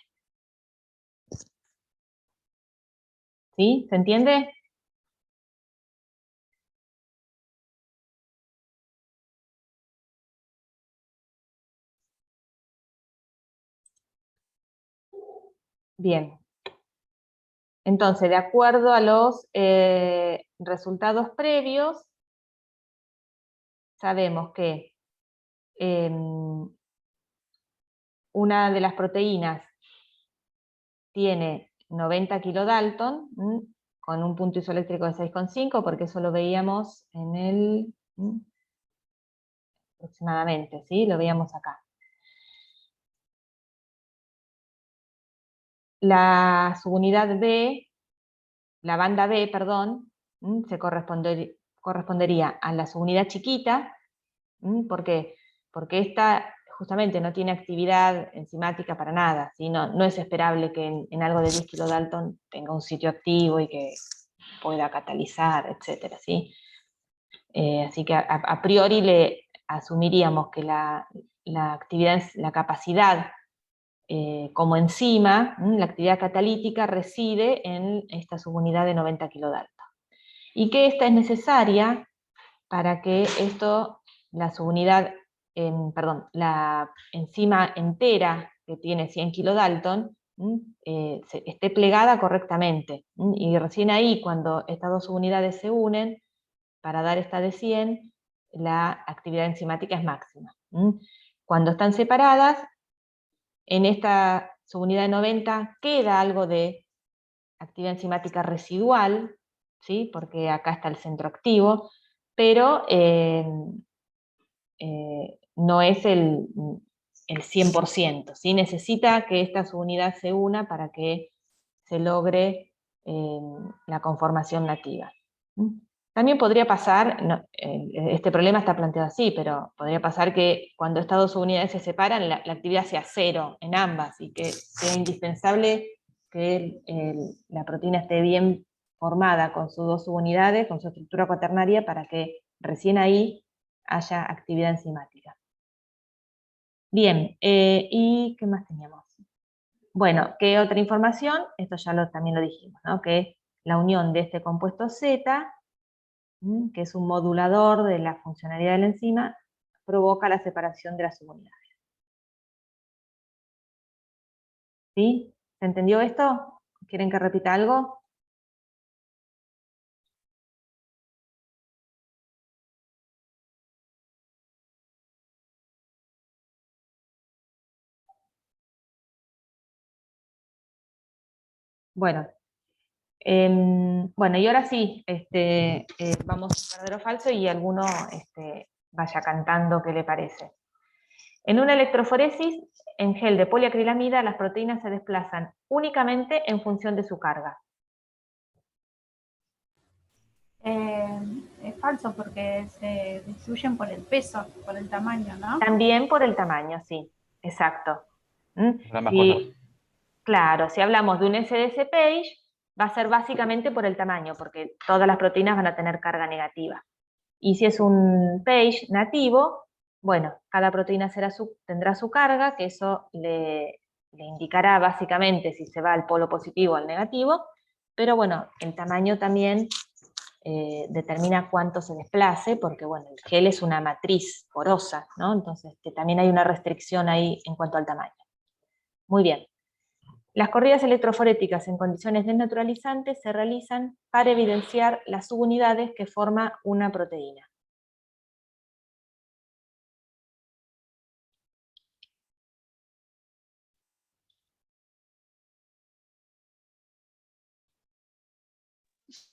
¿Sí? ¿Se entiende? Bien. Entonces, de acuerdo a los resultados previos, sabemos que una de las proteínas tiene 90 kilodalton, con un punto isoeléctrico de 6,5, porque eso lo veíamos en el... aproximadamente, ¿sí? Lo veíamos acá. La subunidad B, la banda B, perdón, se correspondería a la subunidad chiquita. ¿Por qué? Porque esta justamente no tiene actividad enzimática para nada, ¿sí? No es esperable que en algo de 10 kilodalton tenga un sitio activo y que pueda catalizar, etcétera, ¿sí? Así que a priori le asumiríamos que la actividad, la capacidad como enzima, la actividad catalítica reside en esta subunidad de 90 kilodalton. Y que esta es necesaria para que esto, la subunidad, la enzima entera que tiene 100 kilodalton, esté plegada correctamente. Y recién ahí, cuando estas dos subunidades se unen, para dar esta de 100, la actividad enzimática es máxima. Cuando están separadas, en esta subunidad de 90 queda algo de actividad enzimática residual, ¿sí? Porque acá está el centro activo, pero no es el 100%, ¿sí? Necesita que esta subunidad se una para que se logre la conformación nativa. También podría pasar, este problema está planteado así, pero podría pasar que cuando estas dos subunidades se separan, la actividad sea cero en ambas y que sea indispensable que la proteína esté bien formada con sus dos subunidades, con su estructura cuaternaria, para que recién ahí haya actividad enzimática. Bien, ¿y qué más teníamos? Bueno, ¿qué otra información? Esto ya también lo dijimos, ¿no? Que la unión de este compuesto Z, que es un modulador de la funcionalidad de la enzima, provoca la separación de las subunidades. ¿Sí? ¿Se entendió esto? ¿Quieren que repita algo? Bueno, y ahora sí, vamos a verdadero o falso y alguno vaya cantando qué le parece. En una electroforesis, en gel de poliacrilamida, las proteínas se desplazan únicamente en función de su carga. Es falso porque se distribuyen por el peso, por el tamaño, ¿no? También por el tamaño, sí, exacto. Sí. Claro, si hablamos de un SDS page, va a ser básicamente por el tamaño, porque todas las proteínas van a tener carga negativa. Y si es un page nativo, bueno, cada proteína tendrá su carga, que eso le indicará básicamente si se va al polo positivo o al negativo, pero bueno, el tamaño también determina cuánto se desplace, porque bueno, el gel es una matriz porosa, ¿no? Entonces también hay una restricción ahí en cuanto al tamaño. Muy bien. Las corridas electroforéticas en condiciones desnaturalizantes se realizan para evidenciar las subunidades que forma una proteína.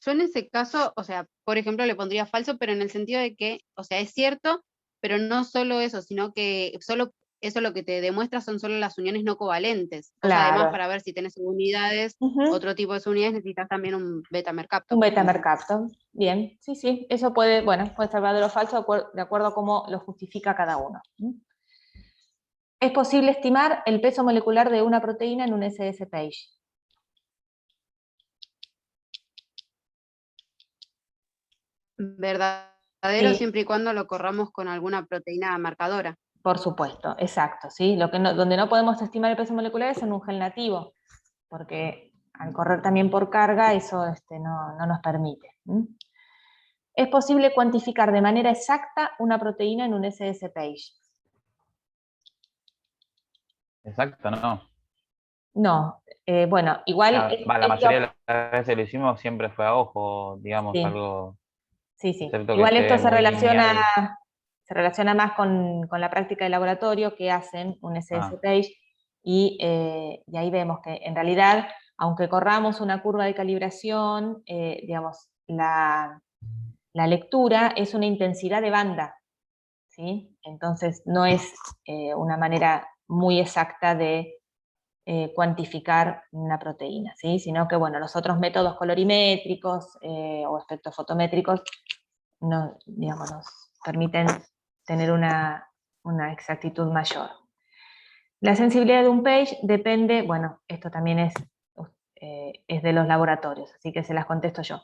Yo en ese caso, o sea, por ejemplo, le pondría falso, pero en el sentido de que, o sea, es cierto, pero no solo eso, sino que solo eso lo que te demuestra son solo las uniones no covalentes. O sea, además, Claro. para ver si tenés subunidades, otro tipo de subunidades, necesitas también un beta-mercapto. Un beta-mercapto. Bien, sí, sí. Eso puede ser verdadero o falso de acuerdo a cómo lo justifica cada uno. Es posible estimar el peso molecular de una proteína en un SS page. Verdadero Sí. siempre y cuando lo corramos con alguna proteína marcadora. Por supuesto, exacto, ¿sí? Donde no podemos estimar el peso molecular es en un gel nativo, porque al correr también por carga eso no nos permite. Es posible cuantificar de manera exacta una proteína en un SS page. Exacto, no. No, bueno, igual... La mayoría de las veces lo hicimos siempre fue a ojo, digamos, Sí. algo... Sí, sí. excepto que Igual esté esto se muy relaciona más con la práctica de laboratorio que hacen un SS Ah. page y ahí vemos que en realidad, aunque corramos una curva de calibración, digamos, la lectura es una intensidad de banda, ¿sí? Entonces no es una manera muy exacta de cuantificar una proteína, ¿sí? Sino que, bueno, los otros métodos colorimétricos o espectrofotométricos digamos, nos permiten tener una exactitud mayor. La sensibilidad de un page depende, bueno, esto también es de los laboratorios, así que se las contesto yo.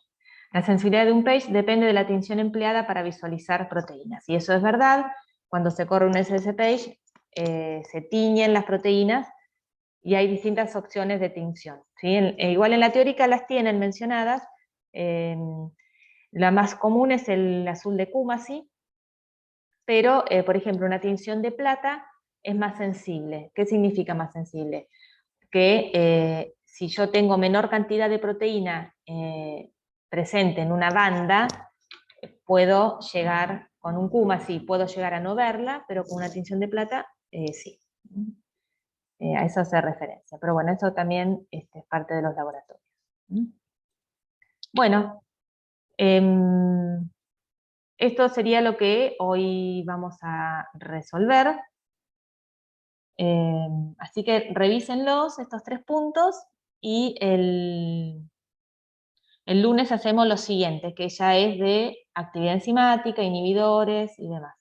La sensibilidad de un page depende de la tinción empleada para visualizar proteínas, y eso es verdad. Cuando se corre un SS page, se tiñen las proteínas y hay distintas opciones de tinción, ¿sí? Igual en la teórica las tienen mencionadas. La más común es el azul de Kumasi, pero, por ejemplo, una tinción de plata es más sensible. ¿Qué significa más sensible? Que si yo tengo menor cantidad de proteína presente en una banda, puedo llegar, con un Kumasi puedo llegar a no verla, pero con una tinción de plata, sí. A eso hace referencia. Pero bueno, eso también es parte de los laboratorios. Bueno, esto sería lo que hoy vamos a resolver. Así que revísenlos, estos 3 puntos, y el lunes hacemos lo siguiente, que ya es de actividad enzimática, inhibidores y demás.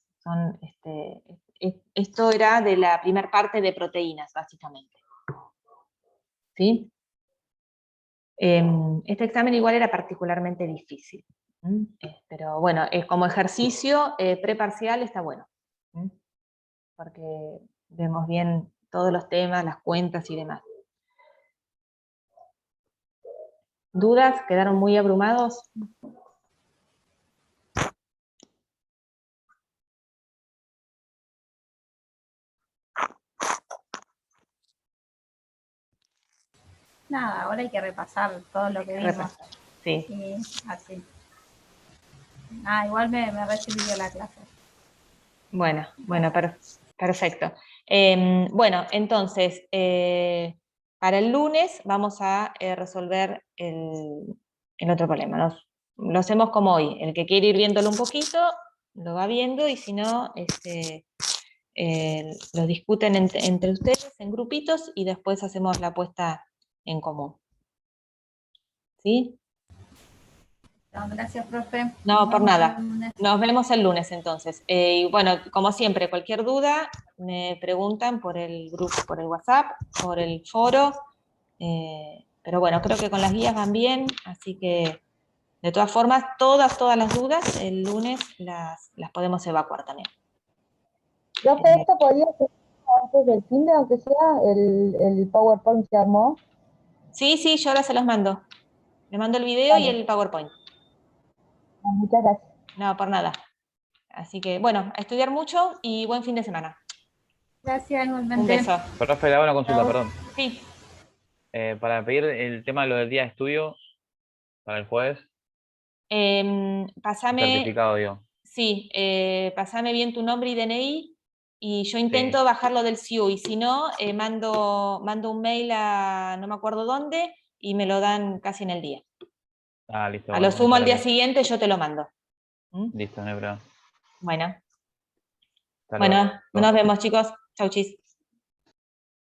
Esto era de la primera parte de proteínas, básicamente. ¿Sí? Este examen igual era particularmente difícil. Pero bueno, como ejercicio preparcial está bueno. Porque vemos bien todos los temas, las cuentas y demás. ¿Dudas? ¿Quedaron muy abrumados? Nada, ahora hay que repasar todo lo que vimos. Sí. Y así. Igual me recibió la clase. Bueno, perfecto. Bueno, entonces, para el lunes vamos a resolver el otro problema. Lo hacemos como hoy. El que quiere ir viéndolo un poquito, lo va viendo, y si no, lo discuten entre ustedes en grupitos y después hacemos la puesta en común. ¿Sí? Gracias, profe. No, por nada. Nos vemos el lunes entonces. Y bueno, como siempre, cualquier duda me preguntan por el grupo, por el WhatsApp, por el foro. Pero bueno, creo que con las guías van bien, así que De todas formas, todas las dudas, el lunes las podemos evacuar también. Profe, ¿esto podría ser antes del fin de, aunque sea, el PowerPoint se armó? Sí, sí, yo ahora se los mando. Le mando el video y Vale. el PowerPoint. Muchas gracias. No, por nada. Así que, bueno, a estudiar mucho y buen fin de semana. Gracias, igualmente. Un beso. Profe, le hago una consulta, Chao. perdón. Sí. Para pedir el tema de lo del día de estudio para el jueves, Pasame, certificado, digo. sí, pasame bien tu nombre y DNI y yo intento bajarlo del SIU y si no, mando un mail a no me acuerdo dónde y me lo dan casi en el día. Ah, listo. A bueno, lo sumo al muchas día gracias. siguiente yo te lo mando. ¿Mm? Listo, no hay problema. Bueno, Hasta bueno, luego. nos vemos chicos. Chau, chis.